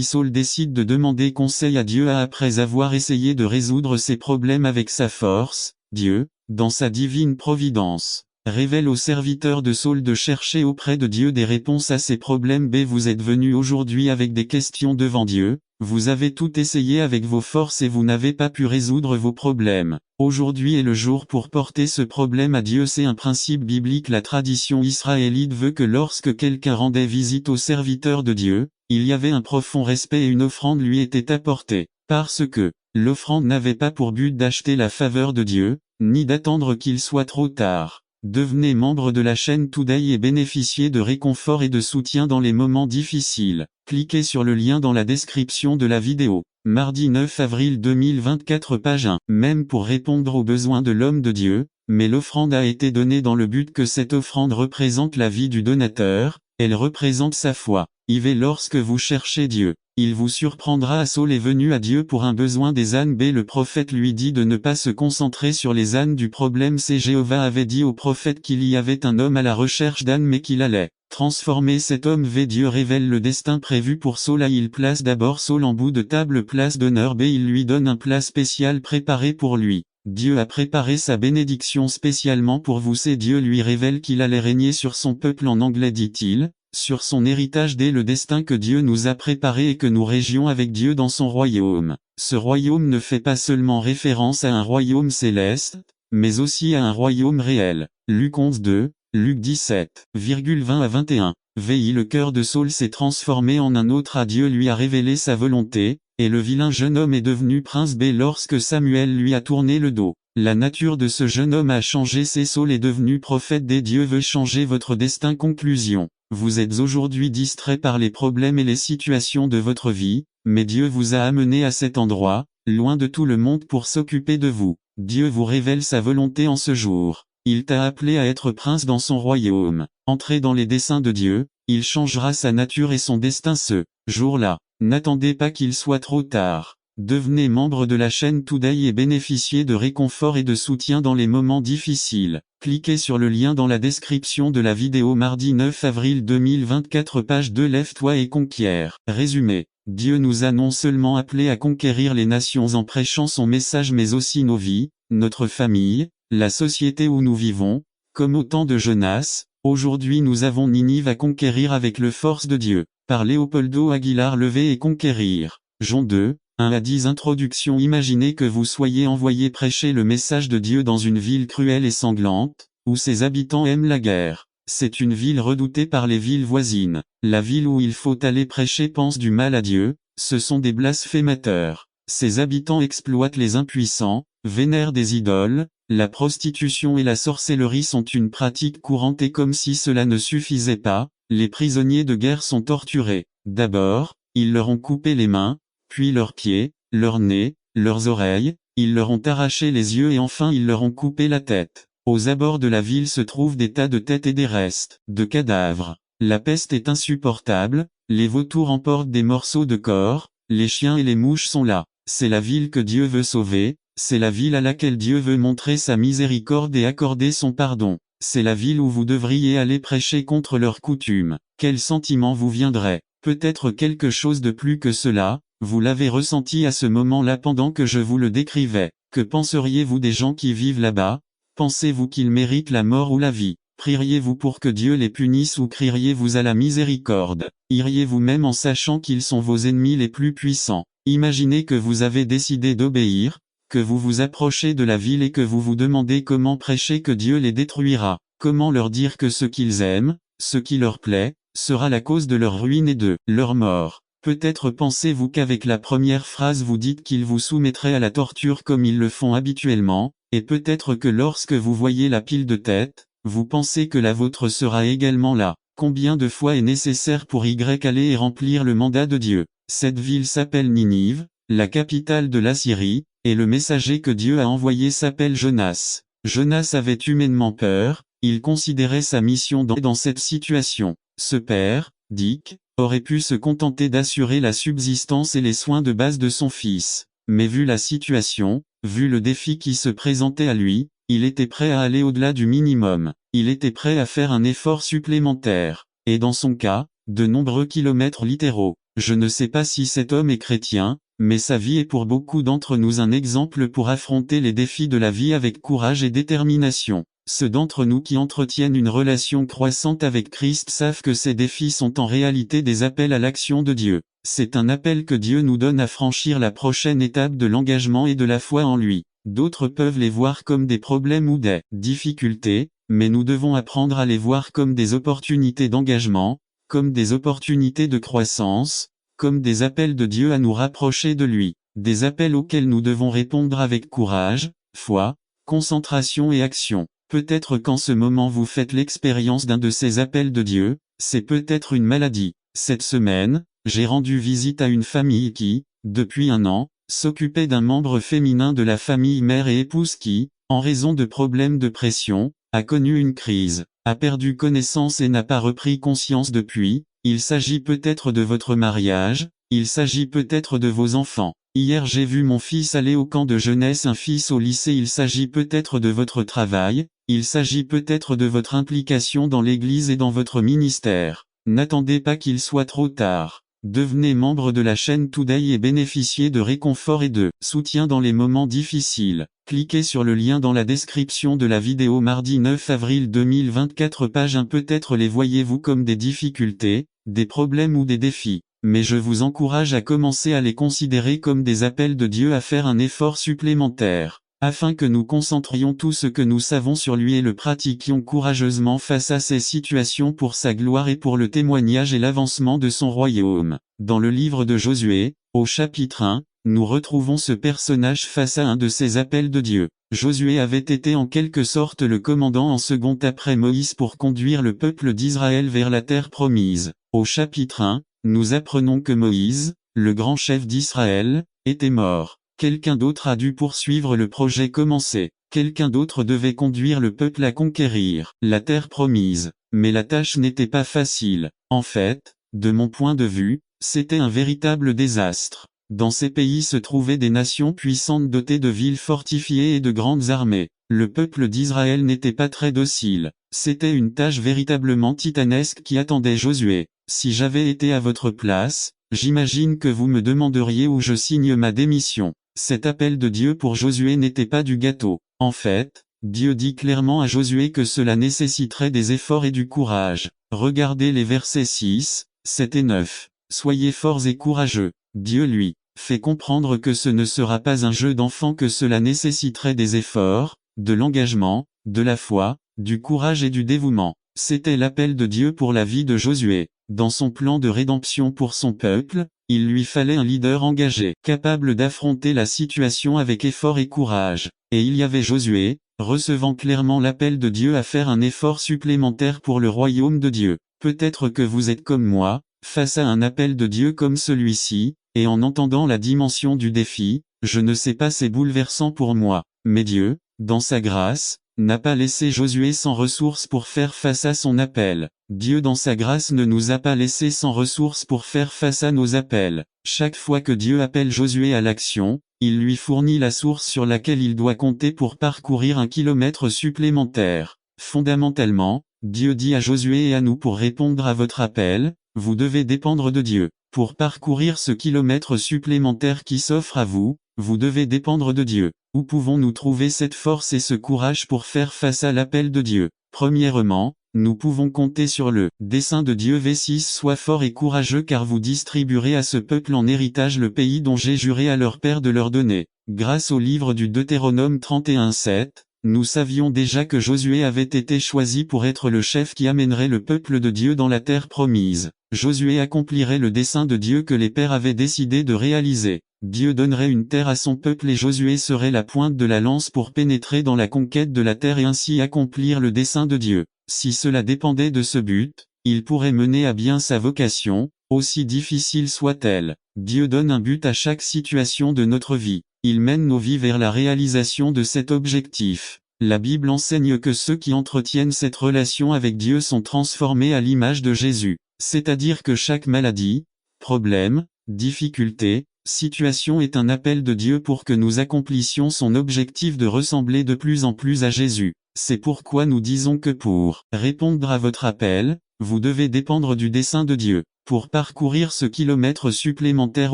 Saul décide de demander conseil à Dieu après avoir essayé de résoudre ses problèmes avec sa force. Dieu, dans sa divine providence, révèle aux serviteurs de Saul de chercher auprès de Dieu des réponses à ces problèmes Vous êtes venus aujourd'hui avec des questions devant Dieu, vous avez tout essayé avec vos forces et vous n'avez pas pu résoudre vos problèmes. Aujourd'hui est le jour pour porter ce problème à Dieu. C'est un principe biblique. La tradition israélite veut que lorsque quelqu'un rendait visite aux serviteurs de Dieu, il y avait un profond respect et une offrande lui était apportée, parce que l'offrande n'avait pas pour but d'acheter la faveur de Dieu, ni d'attendre qu'il soit trop tard. Devenez membre de la chaîne Today et bénéficiez de réconfort et de soutien dans les moments difficiles. Cliquez sur le lien dans la description de la vidéo. Mardi 9 avril 2024 Page 1. Même pour répondre aux besoins de l'homme de Dieu, mais l'offrande a été donnée dans le but que cette offrande représente la vie du donateur, elle représente sa foi. Lorsque vous cherchez Dieu, il vous surprendra. Saul est venu à Dieu pour un besoin des ânes le prophète lui dit de ne pas se concentrer sur les ânes du problème Jéhovah avait dit au prophète qu'il y avait un homme à la recherche d'ânes mais qu'il allait transformer cet homme Dieu révèle le destin prévu pour Saul il place d'abord Saul en bout de table place d'honneur il lui donne un plat spécial préparé pour lui. Dieu a préparé sa bénédiction spécialement pour vous Dieu lui révèle qu'il allait régner sur son peuple en anglais dit-il. sur son héritage dès le destin que Dieu nous a préparé et que nous régions avec Dieu dans son royaume. Ce royaume ne fait pas seulement référence à un royaume céleste, mais aussi à un royaume réel. Luc 11:2, Luc 17,20-21. VI Le cœur de Saul s'est transformé en un autre, Dieu lui a révélé sa volonté, et le vilain jeune homme est devenu prince B lorsque Samuel lui a tourné le dos. La nature de ce jeune homme a changé, Saul est devenu prophète D. Dieu veut changer votre destin. Conclusion. Vous êtes aujourd'hui distrait par les problèmes et les situations de votre vie, mais Dieu vous a amené à cet endroit, loin de tout le monde pour s'occuper de vous. Dieu vous révèle sa volonté en ce jour. Il t'a appelé à être prince dans son royaume. Entrez dans les desseins de Dieu, il changera sa nature et son destin ce jour-là. N'attendez pas qu'il soit trop tard. Devenez membre de la chaîne Today et bénéficiez de réconfort et de soutien dans les moments difficiles. Cliquez sur le lien dans la description de la vidéo. Mardi 9 avril 2024, page 2. Lève-toi et conquiert. Résumé. Dieu nous a non seulement appelés à conquérir les nations en prêchant son message, mais aussi nos vies, notre famille, la société où nous vivons. Comme au temps de Jonas, aujourd'hui nous avons Ninive à conquérir avec le force de Dieu. Par Léopoldo Aguilar. Lever et conquérir. Jean 2, 1-10. Introduction. Imaginez que vous soyez envoyé prêcher le message de Dieu dans une ville cruelle et sanglante, où ses habitants aiment la guerre. C'est une ville redoutée par les villes voisines. La ville où il faut aller prêcher pense du mal à Dieu, ce sont des blasphémateurs. Ses habitants exploitent les impuissants, vénèrent des idoles, la prostitution et la sorcellerie sont une pratique courante et comme si cela ne suffisait pas, les prisonniers de guerre sont torturés. D'abord, ils leur ont coupé les mains, puis leurs pieds, leurs nez, leurs oreilles, ils leur ont arraché les yeux et enfin ils leur ont coupé la tête. Aux abords de la ville se trouvent des tas de têtes et des restes de cadavres. La peste est insupportable, les vautours emportent des morceaux de corps, les chiens et les mouches sont là. C'est la ville que Dieu veut sauver, c'est la ville à laquelle Dieu veut montrer sa miséricorde et accorder son pardon. C'est la ville où vous devriez aller prêcher contre leurs coutumes. Quel sentiment vous viendrait? Peut-être quelque chose de plus que cela, vous l'avez ressenti à ce moment-là pendant que je vous le décrivais. Que penseriez-vous des gens qui vivent là-bas? Pensez-vous qu'ils méritent la mort ou la vie? Prieriez-vous pour que Dieu les punisse ou crieriez-vous à la miséricorde? Iriez-vous même en sachant qu'ils sont vos ennemis les plus puissants? Imaginez que vous avez décidé d'obéir, que vous vous approchez de la ville et que vous vous demandez comment prêcher que Dieu les détruira. Comment leur dire que ce qu'ils aiment, ce qui leur plaît, sera la cause de leur ruine et de leur mort. Peut-être pensez-vous qu'avec la première phrase vous dites qu'ils vous soumettraient à la torture comme ils le font habituellement, et peut-être que lorsque vous voyez la pile de têtes, vous pensez que la vôtre sera également là. Combien de fois est nécessaire pour aller et remplir le mandat de Dieu? Cette ville s'appelle Ninive, la capitale de l'Assyrie, et le messager que Dieu a envoyé s'appelle Jonas. Jonas avait humainement peur, il considérait sa mission dans cette situation. Ce père, Dick, aurait pu se contenter d'assurer la subsistance et les soins de base de son fils. Mais vu la situation, vu le défi qui se présentait à lui, il était prêt à aller au-delà du minimum. Il était prêt à faire un effort supplémentaire. Et dans son cas, de nombreux kilomètres littéraux. Je ne sais pas si cet homme est chrétien, mais sa vie est pour beaucoup d'entre nous un exemple pour affronter les défis de la vie avec courage et détermination. Ceux d'entre nous qui entretiennent une relation croissante avec Christ savent que ces défis sont en réalité des appels à l'action de Dieu. C'est un appel que Dieu nous donne à franchir la prochaine étape de l'engagement et de la foi en lui. D'autres peuvent les voir comme des problèmes ou des difficultés, mais nous devons apprendre à les voir comme des opportunités d'engagement, comme des opportunités de croissance, comme des appels de Dieu à nous rapprocher de lui. Des appels auxquels nous devons répondre avec courage, foi, concentration et action. Peut-être qu'en ce moment vous faites l'expérience d'un de ces appels de Dieu, c'est peut-être une maladie. Cette semaine, j'ai rendu visite à une famille qui, depuis 1 an, s'occupait d'un membre féminin de la famille mère et épouse qui, en raison de problèmes de pression, a connu une crise, a perdu connaissance et n'a pas repris conscience depuis. Il s'agit peut-être de votre mariage, il s'agit peut-être de vos enfants. Hier j'ai vu mon fils aller au camp de jeunesse, un fils au lycée. Il s'agit peut-être de votre travail, il s'agit peut-être de votre implication dans l'église et dans votre ministère. N'attendez pas qu'il soit trop tard. Devenez membre de la chaîne Today et bénéficiez de réconfort et de soutien dans les moments difficiles. Cliquez sur le lien dans la description de la vidéo mardi 9 avril 2024 page 1. Peut-être les voyez-vous comme des difficultés, des problèmes ou des défis. Mais je vous encourage à commencer à les considérer comme des appels de Dieu à faire un effort supplémentaire, afin que nous concentrions tout ce que nous savons sur lui et le pratiquions courageusement face à ces situations pour sa gloire et pour le témoignage et l'avancement de son royaume. Dans le livre de Josué, au chapitre 1, nous retrouvons ce personnage face à un de ces appels de Dieu. Josué avait été en quelque sorte le commandant en second après Moïse pour conduire le peuple d'Israël vers la terre promise. Au chapitre 1, nous apprenons que Moïse, le grand chef d'Israël, était mort. Quelqu'un d'autre a dû poursuivre le projet commencé. Quelqu'un d'autre devait conduire le peuple à conquérir la terre promise. Mais la tâche n'était pas facile. En fait, de mon point de vue, c'était un véritable désastre. Dans ces pays se trouvaient des nations puissantes dotées de villes fortifiées et de grandes armées. Le peuple d'Israël n'était pas très docile. C'était une tâche véritablement titanesque qui attendait Josué. Si j'avais été à votre place, j'imagine que vous me demanderiez où je signe ma démission. Cet appel de Dieu pour Josué n'était pas du gâteau. En fait, Dieu dit clairement à Josué que cela nécessiterait des efforts et du courage. Regardez les versets 6, 7 et 9. Soyez forts et courageux. Dieu lui fait comprendre que ce ne sera pas un jeu d'enfant, que cela nécessiterait des efforts, de l'engagement, de la foi, du courage et du dévouement. C'était l'appel de Dieu pour la vie de Josué. Dans son plan de rédemption pour son peuple, il lui fallait un leader engagé, capable d'affronter la situation avec effort et courage. Et il y avait Josué, recevant clairement l'appel de Dieu à faire un effort supplémentaire pour le royaume de Dieu. Peut-être que vous êtes comme moi, face à un appel de Dieu comme celui-ci, et en entendant la dimension du défi, je ne sais pas, c'est bouleversant pour moi. Mais Dieu, dans sa grâce, n'a pas laissé Josué sans ressources pour faire face à son appel. Dieu dans sa grâce ne nous a pas laissés sans ressources pour faire face à nos appels. Chaque fois que Dieu appelle Josué à l'action, il lui fournit la source sur laquelle il doit compter pour parcourir 1 kilomètre supplémentaire. Fondamentalement, Dieu dit à Josué et à nous pour répondre à votre appel, vous devez dépendre de Dieu. Pour parcourir ce kilomètre supplémentaire qui s'offre à vous, vous devez dépendre de Dieu. Où pouvons-nous trouver cette force et ce courage pour faire face à l'appel de Dieu? Premièrement, nous pouvons compter sur le dessein de Dieu. V6 Sois fort et courageux, car vous distribuerez à ce peuple en héritage le pays dont j'ai juré à leur père de leur donner. Grâce au livre du Deutéronome 31:7, nous savions déjà que Josué avait été choisi pour être le chef qui amènerait le peuple de Dieu dans la terre promise. Josué accomplirait le dessein de Dieu que les pères avaient décidé de réaliser. Dieu donnerait une terre à son peuple et Josué serait la pointe de la lance pour pénétrer dans la conquête de la terre et ainsi accomplir le dessein de Dieu. Si cela dépendait de ce but, il pourrait mener à bien sa vocation, aussi difficile soit-elle. Dieu donne un but à chaque situation de notre vie. Il mène nos vies vers la réalisation de cet objectif. La Bible enseigne que ceux qui entretiennent cette relation avec Dieu sont transformés à l'image de Jésus. C'est-à-dire que chaque maladie, problème, difficulté, situation est un appel de Dieu pour que nous accomplissions son objectif de ressembler de plus en plus à Jésus. C'est pourquoi nous disons que pour répondre à votre appel, vous devez dépendre du dessein de Dieu. Pour parcourir ce kilomètre supplémentaire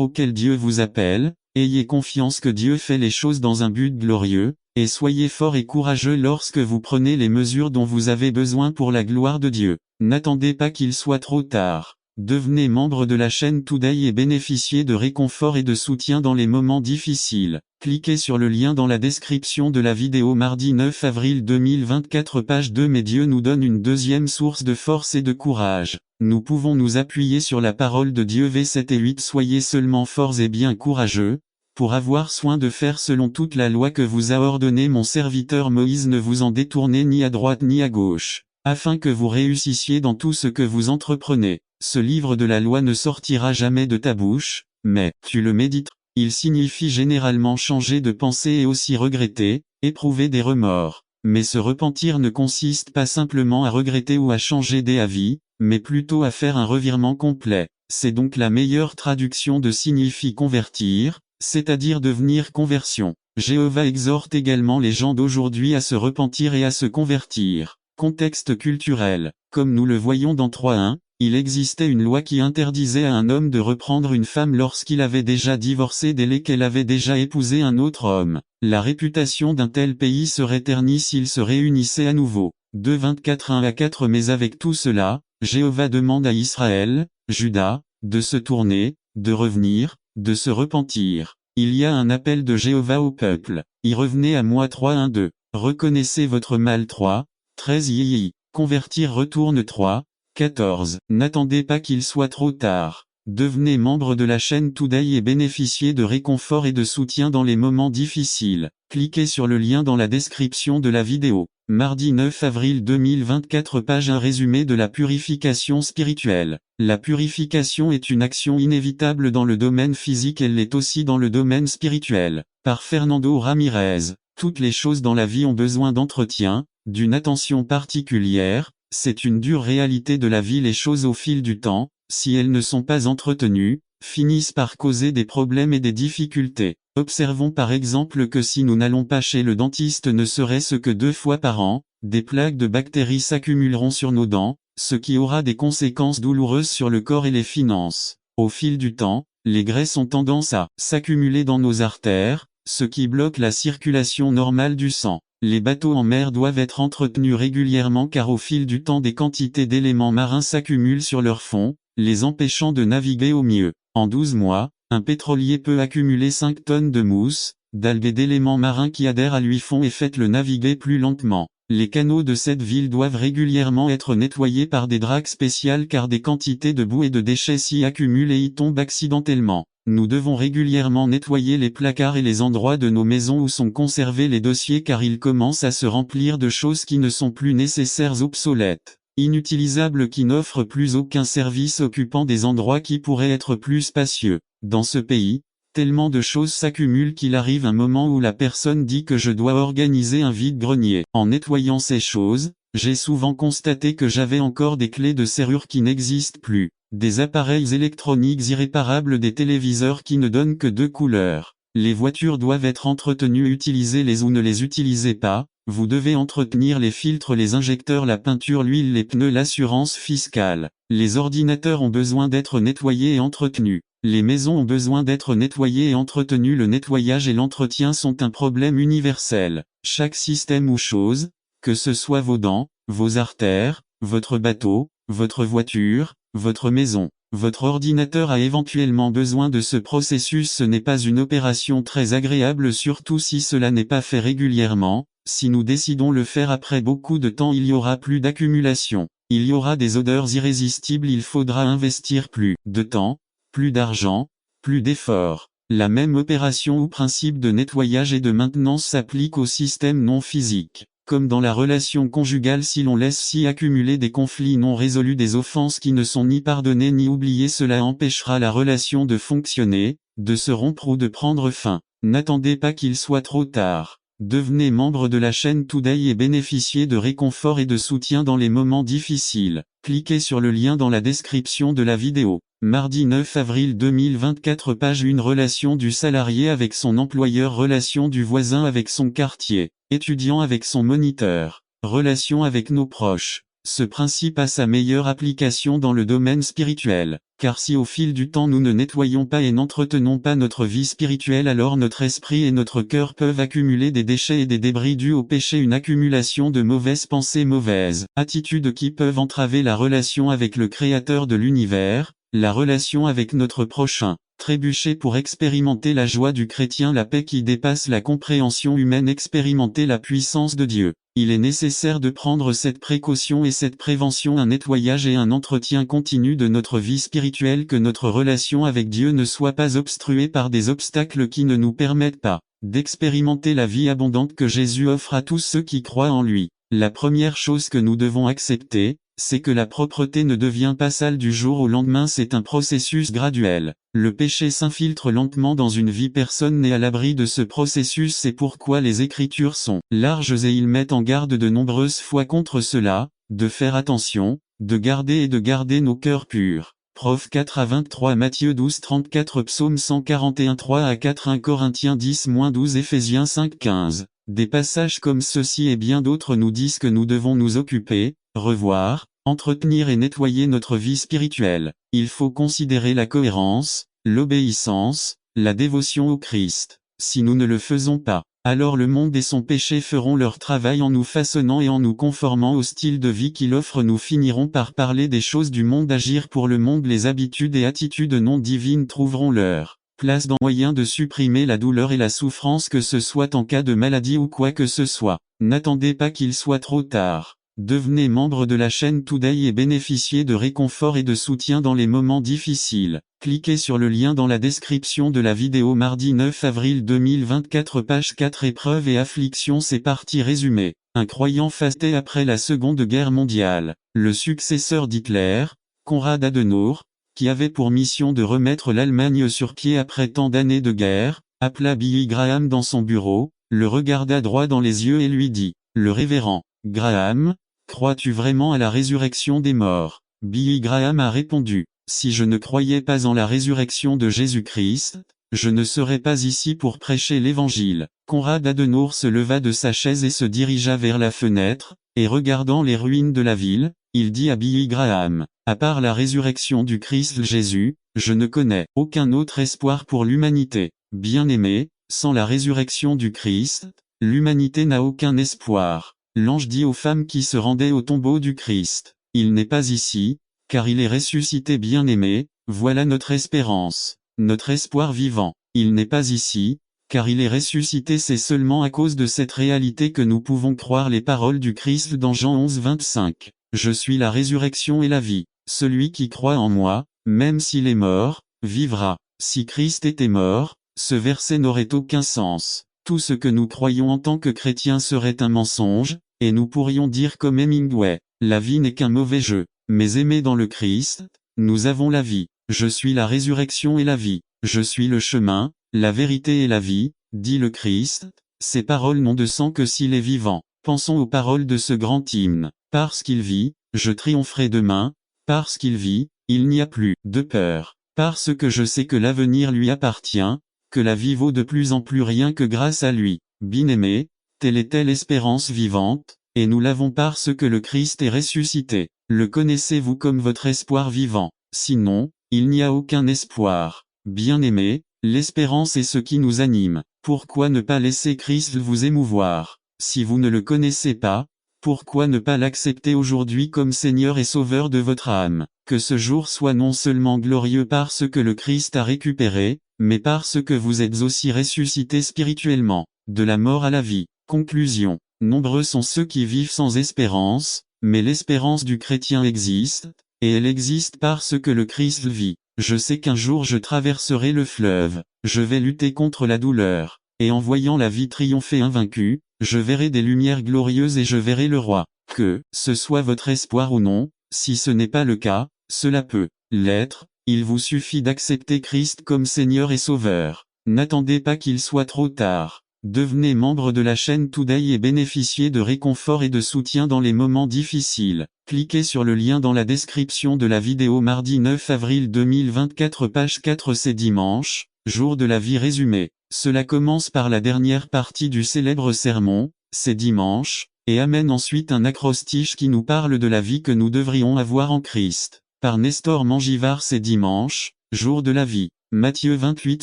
auquel Dieu vous appelle, ayez confiance que Dieu fait les choses dans un but glorieux, et soyez forts et courageux lorsque vous prenez les mesures dont vous avez besoin pour la gloire de Dieu. N'attendez pas qu'il soit trop tard. Devenez membre de la chaîne Today et bénéficiez de réconfort et de soutien dans les moments difficiles. Cliquez sur le lien dans la description de la vidéo mardi 9 avril 2024 page 2. Mais Dieu nous donne une deuxième source de force et de courage. Nous pouvons nous appuyer sur la parole de Dieu. V7 et 8 Soyez seulement forts et bien courageux, pour avoir soin de faire selon toute la loi que vous a ordonnée mon serviteur Moïse. Ne vous en détournez ni à droite ni à gauche, afin que vous réussissiez dans tout ce que vous entreprenez. Ce livre de la loi ne sortira jamais de ta bouche, mais tu le médites. Il signifie généralement changer de pensée et aussi regretter, éprouver des remords. Mais ce repentir ne consiste pas simplement à regretter ou à changer d'avis, mais plutôt à faire un revirement complet. C'est donc la meilleure traduction de signifie convertir, c'est-à-dire devenir conversion. Jéhovah exhorte également les gens d'aujourd'hui à se repentir et à se convertir. Contexte culturel. Comme nous le voyons dans 3.1, Il existait une loi qui interdisait à un homme de reprendre une femme lorsqu'il avait déjà divorcé dès qu'elle avait déjà épousé un autre homme. La réputation d'un tel pays serait ternie s'il se réunissait à nouveau. 2 24 1-4 Mais avec tout cela, Jéhovah demande à Israël, Juda, de se tourner, de revenir, de se repentir. Il y a un appel de Jéhovah au peuple. Y revenez à moi 3-1-2. Reconnaissez votre mal 3-13 Convertir retourne 3-14. N'attendez pas qu'il soit trop tard. Devenez membre de la chaîne Today et bénéficiez de réconfort et de soutien dans les moments difficiles. Cliquez sur le lien dans la description de la vidéo. Mardi 9 avril 2024 Page 1 Résumé de la purification spirituelle. La purification est une action inévitable dans le domaine physique, elle l'est aussi dans le domaine spirituel. Par Fernando Ramirez. Toutes les choses dans la vie ont besoin d'entretien, d'une attention particulière, c'est une dure réalité de la vie. Les choses au fil du temps, si elles ne sont pas entretenues, finissent par causer des problèmes et des difficultés. Observons par exemple que si nous n'allons pas chez le dentiste ne serait-ce que 2 fois par an, des plaques de bactéries s'accumuleront sur nos dents, ce qui aura des conséquences douloureuses sur le corps et les finances. Au fil du temps, les graisses ont tendance à s'accumuler dans nos artères, ce qui bloque la circulation normale du sang. Les bateaux en mer doivent être entretenus régulièrement car au fil du temps des quantités d'éléments marins s'accumulent sur leur fond, les empêchant de naviguer au mieux. En 12 mois, un pétrolier peut accumuler 5 tonnes de mousse, d'algues et d'éléments marins qui adhèrent à lui font et faites-le naviguer plus lentement. Les canaux de cette ville doivent régulièrement être nettoyés par des dragues spéciales car des quantités de boue et de déchets s'y accumulent et y tombent accidentellement. Nous devons régulièrement nettoyer les placards et les endroits de nos maisons où sont conservés les dossiers car ils commencent à se remplir de choses qui ne sont plus nécessaires, obsolètes, inutilisables, qui n'offrent plus aucun service, occupant des endroits qui pourraient être plus spacieux. Dans ce pays, tellement de choses s'accumulent qu'il arrive un moment où la personne dit que je dois organiser un vide-grenier. En nettoyant ces choses, j'ai souvent constaté que j'avais encore des clés de serrure qui n'existent plus, des appareils électroniques irréparables, des téléviseurs qui ne donnent que 2 couleurs. Les voitures doivent être entretenues, utilisez-les ou ne les utilisez pas, vous devez entretenir les filtres, les injecteurs, la peinture, l'huile, les pneus, l'assurance fiscale. Les ordinateurs ont besoin d'être nettoyés et entretenus. Les maisons ont besoin d'être nettoyées et entretenues. Le nettoyage et l'entretien sont un problème universel. Chaque système ou chose, que ce soit vos dents, vos artères, votre bateau, votre voiture, votre maison, votre ordinateur a éventuellement besoin de ce processus. Ce n'est pas une opération très agréable, surtout si cela n'est pas fait régulièrement. Si nous décidons le faire après beaucoup de temps, il y aura plus d'accumulation. Il y aura des odeurs irrésistibles, il faudra investir plus de temps, plus d'argent, plus d'efforts. La même opération ou principe de nettoyage et de maintenance s'applique au système non physique. Comme dans la relation conjugale, si l'on laisse s'y accumuler des conflits non résolus, des offenses qui ne sont ni pardonnées ni oubliées, cela empêchera la relation de fonctionner, de se rompre ou de prendre fin. N'attendez pas qu'il soit trop tard. Devenez membre de la chaîne Today et bénéficiez de réconfort et de soutien dans les moments difficiles. Cliquez sur le lien dans la description de la vidéo. Mardi 9 avril 2024 Page 1 Relation du salarié avec son employeur, relation du voisin avec son quartier, étudiant avec son moniteur, relation avec nos proches. Ce principe a sa meilleure application dans le domaine spirituel, car si au fil du temps nous ne nettoyons pas et n'entretenons pas notre vie spirituelle, alors notre esprit et notre cœur peuvent accumuler des déchets et des débris dus au péché, une accumulation de mauvaises pensées, mauvaises attitudes qui peuvent entraver la relation avec le Créateur de l'univers, la relation avec notre prochain. Trébucher pour expérimenter la joie du chrétien, la paix qui dépasse la compréhension humaine, expérimenter la puissance de Dieu. Il est nécessaire de prendre cette précaution et cette prévention, un nettoyage et un entretien continu de notre vie spirituelle, que notre relation avec Dieu ne soit pas obstruée par des obstacles qui ne nous permettent pas d'expérimenter la vie abondante que Jésus offre à tous ceux qui croient en lui. La première chose que nous devons accepter, c'est que la propreté ne devient pas sale du jour au lendemain, c'est un processus graduel. Le péché s'infiltre lentement dans une vie, personne n'est à l'abri de ce processus, c'est pourquoi les Écritures sont larges et ils mettent en garde de nombreuses fois contre cela, de faire attention, de garder nos cœurs purs. Prof 4 à 23, Matthieu 12 34, Psaume 141 3 à 4, 1 Corinthiens 10-12, Éphésiens 5 15. Des passages comme ceci et bien d'autres nous disent que nous devons nous occuper, revoir, entretenir et nettoyer notre vie spirituelle. Il faut considérer la cohérence, l'obéissance, la dévotion au Christ. Si nous ne le faisons pas, alors le monde et son péché feront leur travail en nous façonnant et en nous conformant au style de vie qu'il offre. Nous finirons par parler des choses du monde, agir pour le monde. Les habitudes et attitudes non divines trouveront leur place dans moyen de supprimer la douleur et la souffrance, que ce soit en cas de maladie ou quoi que ce soit. N'attendez pas qu'il soit trop tard. Devenez membre de la chaîne Today et bénéficiez de réconfort et de soutien dans les moments difficiles. Cliquez sur le lien dans la description de la vidéo. Mardi 9 avril 2024, page 4, épreuves et afflictions. C'est parti. Résumé. Un croyant fastait après la Seconde Guerre mondiale. Le successeur d'Hitler, Konrad Adenauer, qui avait pour mission de remettre l'Allemagne sur pied après tant d'années de guerre, appela Billy Graham dans son bureau, le regarda droit dans les yeux et lui dit: « Le révérend Graham, crois-tu vraiment à la résurrection des morts ?» Billy Graham a répondu: « Si je ne croyais pas en la résurrection de Jésus-Christ, je ne serais pas ici pour prêcher l'Évangile. » Konrad Adenauer se leva de sa chaise et se dirigea vers la fenêtre, et regardant les ruines de la ville, il dit à Billy Graham: « À part la résurrection du Christ Jésus, je ne connais aucun autre espoir pour l'humanité. Bien-aimé, sans la résurrection du Christ, l'humanité n'a aucun espoir. » L'ange dit aux femmes qui se rendaient au tombeau du Christ: « Il n'est pas ici, car il est ressuscité. Bien-aimé, voilà notre espérance, notre espoir vivant. Il n'est pas ici, car il est ressuscité. » C'est seulement à cause de cette réalité que nous pouvons croire les paroles du Christ dans Jean 11, 25. « Je suis la résurrection et la vie. Celui qui croit en moi, même s'il est mort, vivra. » Si Christ était mort, ce verset n'aurait aucun sens. Tout ce que nous croyons en tant que chrétiens serait un mensonge, et nous pourrions dire comme Hemingway: « La vie n'est qu'un mauvais jeu. » Mais aimés dans le Christ, nous avons la vie. Je suis la résurrection et la vie. Je suis le chemin, la vérité et la vie, dit le Christ. Ces paroles n'ont de sens que s'il est vivant. Pensons aux paroles de ce grand hymne. Parce qu'il vit, je triompherai demain. Parce qu'il vit, il n'y a plus de peur. Parce que je sais que l'avenir lui appartient, que la vie vaut de plus en plus rien que grâce à lui. Bien-aimé, telle est l'espérance vivante, et nous l'avons parce que le Christ est ressuscité. Le connaissez-vous comme votre espoir vivant? Sinon, il n'y a aucun espoir. Bien-aimé, l'espérance est ce qui nous anime. Pourquoi ne pas laisser Christ vous émouvoir? Si vous ne le connaissez pas, pourquoi ne pas l'accepter aujourd'hui comme Seigneur et Sauveur de votre âme? Que ce jour soit non seulement glorieux parce que le Christ a récupéré, mais parce que vous êtes aussi ressuscité spirituellement, de la mort à la vie. Conclusion. Nombreux sont ceux qui vivent sans espérance, mais l'espérance du chrétien existe, et elle existe parce que le Christ vit. Je sais qu'un jour je traverserai le fleuve, je vais lutter contre la douleur, et en voyant la vie triompher invaincue, je verrai des lumières glorieuses et je verrai le roi. Que ce soit votre espoir ou non, si ce n'est pas le cas, cela peut l'être. Il vous suffit d'accepter Christ comme Seigneur et Sauveur. N'attendez pas qu'il soit trop tard. Devenez membre de la chaîne Today et bénéficiez de réconfort et de soutien dans les moments difficiles. Cliquez sur le lien dans la description de la vidéo. Mardi 9 avril 2024, page 4. C'est dimanche, jour de la vie résumé. Cela commence par la dernière partie du célèbre sermon, c'est dimanche, et amène ensuite un acrostiche qui nous parle de la vie que nous devrions avoir en Christ. Par Nestor Mangivard. C'est dimanche, jour de la vie. Matthieu 28,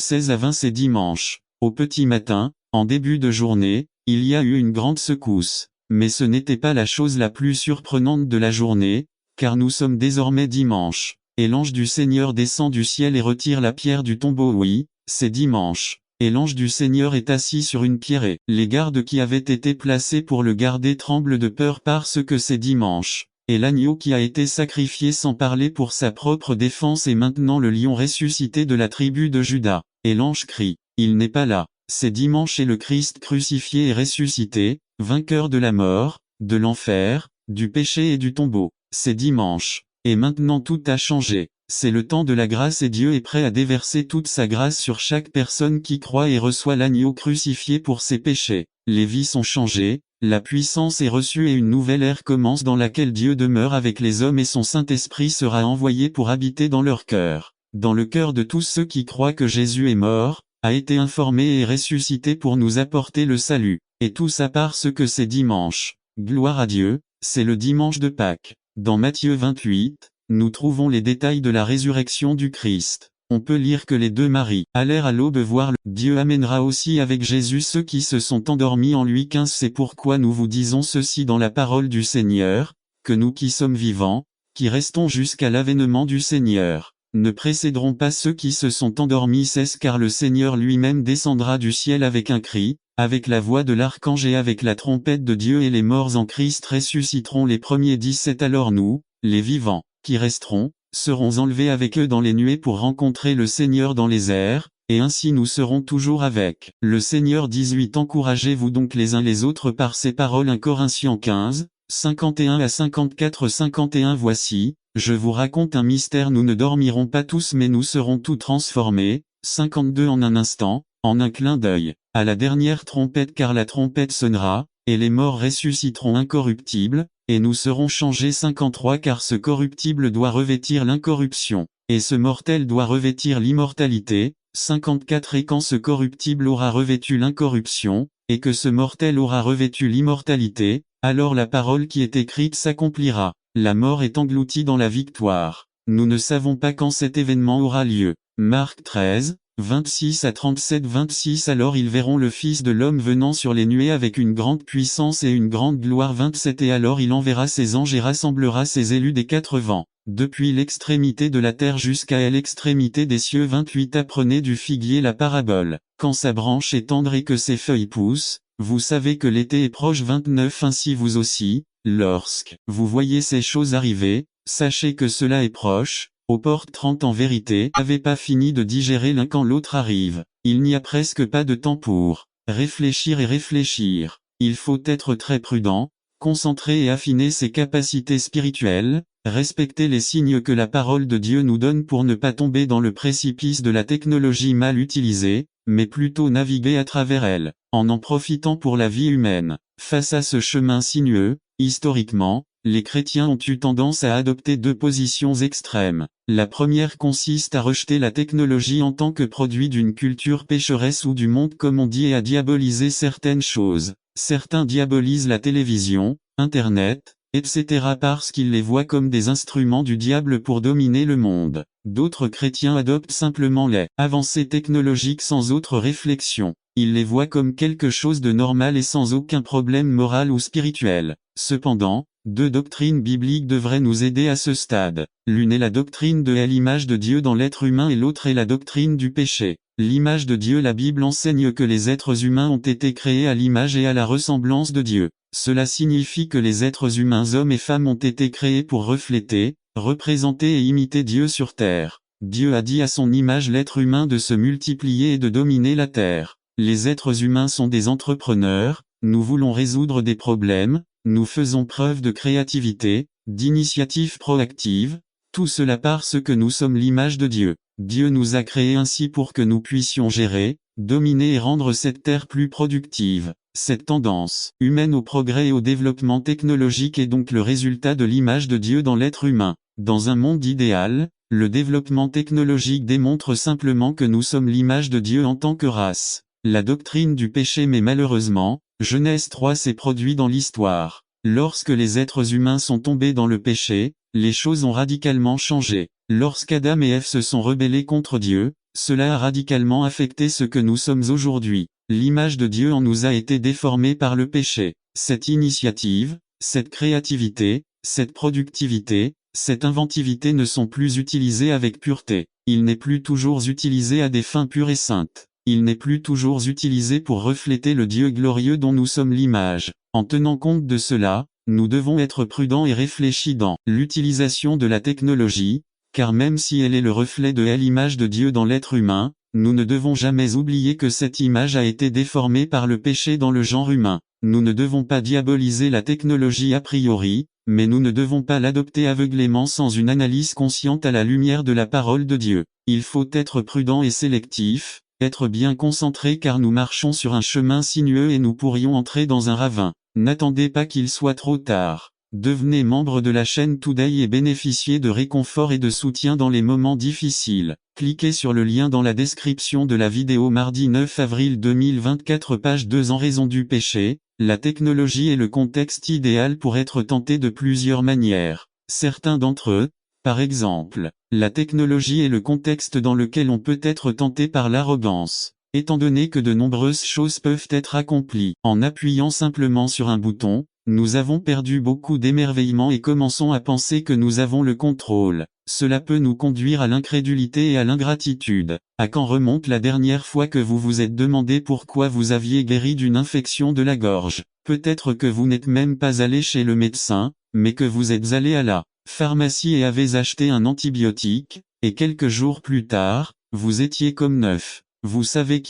16 à 20. C'est dimanche. Au petit matin, en début de journée, il y a eu une grande secousse. Mais ce n'était pas la chose la plus surprenante de la journée, car nous sommes désormais dimanche. Et l'ange du Seigneur descend du ciel et retire la pierre du tombeau. Oui, c'est dimanche. Et l'ange du Seigneur est assis sur une pierre et les gardes qui avaient été placés pour le garder tremblent de peur parce que c'est dimanche. Et l'agneau qui a été sacrifié sans parler pour sa propre défense est maintenant le lion ressuscité de la tribu de Juda. Et l'ange crie: il n'est pas là. C'est dimanche et le Christ crucifié et ressuscité, vainqueur de la mort, de l'enfer, du péché et du tombeau. C'est dimanche. Et maintenant tout a changé. C'est le temps de la grâce et Dieu est prêt à déverser toute sa grâce sur chaque personne qui croit et reçoit l'agneau crucifié pour ses péchés. Les vies sont changées, la puissance est reçue et une nouvelle ère commence dans laquelle Dieu demeure avec les hommes et son Saint-Esprit sera envoyé pour habiter dans leur cœur. Dans le cœur de tous ceux qui croient que Jésus est mort, a été informé et ressuscité pour nous apporter le salut. Et tout ça parce que c'est dimanche. Gloire à Dieu, c'est le dimanche de Pâques. Dans Matthieu 28, nous trouvons les détails de la résurrection du Christ. On peut lire que les deux Maries allèrent à l'aube voir le Dieu amènera aussi avec Jésus ceux qui se sont endormis en lui. 15 C'est pourquoi nous vous disons ceci dans la parole du Seigneur, que nous qui sommes vivants, qui restons jusqu'à l'avènement du Seigneur, ne précéderons pas ceux qui se sont endormis. 16 Car le Seigneur lui-même descendra du ciel avec un cri, avec la voix de l'archange et avec la trompette de Dieu, et les morts en Christ ressusciteront les premiers. 17 Alors nous, les vivants, qui resteront, serons enlevés avec eux dans les nuées pour rencontrer le Seigneur dans les airs, et ainsi nous serons toujours avec le Seigneur. 18 Encouragez-vous donc les uns les autres par ces paroles. 1 Corinthiens 15, 51 à 54. 51 Voici, je vous raconte un mystère, nous ne dormirons pas tous mais nous serons tous transformés. 52 En un instant, en un clin d'œil, à la dernière trompette, car la trompette sonnera, et les morts ressusciteront incorruptibles, et nous serons changés. 53 Car ce corruptible doit revêtir l'incorruption, et ce mortel doit revêtir l'immortalité. 54 Et quand ce corruptible aura revêtu l'incorruption, et que ce mortel aura revêtu l'immortalité, alors la parole qui est écrite s'accomplira. La mort est engloutie dans la victoire. Nous ne savons pas quand cet événement aura lieu. Marc 13, 26 à 37. 26 Alors ils verront le Fils de l'homme venant sur les nuées avec une grande puissance et une grande gloire. 27 Et alors il enverra ses anges et rassemblera ses élus des quatre vents, depuis l'extrémité de la terre jusqu'à l'extrémité des cieux. 28 Apprenez du figuier la parabole. Quand sa branche est tendre et que ses feuilles poussent, vous savez que l'été est proche. 29 Ainsi vous aussi, lorsque vous voyez ces choses arriver, sachez que cela est proche, aux portes. 30 En vérité, n'avez pas fini de digérer l'un quand l'autre arrive. Il n'y a presque pas de temps pour réfléchir et réfléchir. Il faut être très prudent, concentré et affiner ses capacités spirituelles, respecter les signes que la parole de Dieu nous donne pour ne pas tomber dans le précipice de la technologie mal utilisée, mais plutôt naviguer à travers elle, en profitant pour la vie humaine. Face à ce chemin sinueux, historiquement, les chrétiens ont eu tendance à adopter deux positions extrêmes. La première consiste à rejeter la technologie en tant que produit d'une culture pécheresse ou du monde comme on dit et à diaboliser certaines choses. Certains diabolisent la télévision, Internet, etc. parce qu'ils les voient comme des instruments du diable pour dominer le monde. D'autres chrétiens adoptent simplement les avancées technologiques sans autre réflexion. Ils les voient comme quelque chose de normal et sans aucun problème moral ou spirituel. Cependant, deux doctrines bibliques devraient nous aider à ce stade. L'une est la doctrine de l'image de Dieu dans l'être humain et l'autre est la doctrine du péché. L'image de Dieu. La Bible enseigne que les êtres humains ont été créés à l'image et à la ressemblance de Dieu. Cela signifie que les êtres humains hommes et femmes ont été créés pour refléter, représenter et imiter Dieu sur terre. Dieu a dit à son image l'être humain de se multiplier et de dominer la terre. Les êtres humains sont des entrepreneurs, nous voulons résoudre des problèmes, nous faisons preuve de créativité, d'initiative proactive, tout cela parce que nous sommes l'image de Dieu. Dieu nous a créés ainsi pour que nous puissions gérer, dominer et rendre cette terre plus productive. Cette tendance humaine au progrès et au développement technologique est donc le résultat de l'image de Dieu dans l'être humain. Dans un monde idéal, le développement technologique démontre simplement que nous sommes l'image de Dieu en tant que race. La doctrine du péché. Mais malheureusement, Genèse 3 s'est produit dans l'histoire. Lorsque les êtres humains sont tombés dans le péché, les choses ont radicalement changé. Lorsqu'Adam et Ève se sont rebellés contre Dieu, cela a radicalement affecté ce que nous sommes aujourd'hui. L'image de Dieu en nous a été déformée par le péché. Cette initiative, cette créativité, cette productivité, cette inventivité ne sont plus utilisées avec pureté. Il n'est plus toujours utilisé à des fins pures et saintes. Il n'est plus toujours utilisé pour refléter le Dieu glorieux dont nous sommes l'image. En tenant compte de cela, nous devons être prudents et réfléchis dans l'utilisation de la technologie, car même si elle est le reflet de l'image de Dieu dans l'être humain, nous ne devons jamais oublier que cette image a été déformée par le péché dans le genre humain. Nous ne devons pas diaboliser la technologie a priori, mais nous ne devons pas l'adopter aveuglément sans une analyse consciente à la lumière de la parole de Dieu. Il faut être prudent et sélectif, être bien concentré car nous marchons sur un chemin sinueux et nous pourrions entrer dans un ravin. N'attendez pas qu'il soit trop tard. Devenez membre de la chaîne Today et bénéficiez de réconfort et de soutien dans les moments difficiles. Cliquez sur le lien dans la description de la vidéo. Mardi 9 avril 2024 page 2. En raison du péché, la technologie est le contexte idéal pour être tenté de plusieurs manières. Certains d'entre eux, par exemple, la technologie et le contexte dans lequel on peut être tenté par l'arrogance, étant donné que de nombreuses choses peuvent être accomplies en appuyant simplement sur un bouton. Nous avons perdu beaucoup d'émerveillement et commençons à penser que nous avons le contrôle. Cela peut nous conduire à l'incrédulité et à l'ingratitude. À quand remonte la dernière fois que vous vous êtes demandé pourquoi vous aviez guéri d'une infection de la gorge? Peut-être que vous n'êtes même pas allé chez le médecin, mais que vous êtes allé à la pharmacie et avez acheté un antibiotique, et quelques jours plus tard, vous étiez comme neuf. Vous savez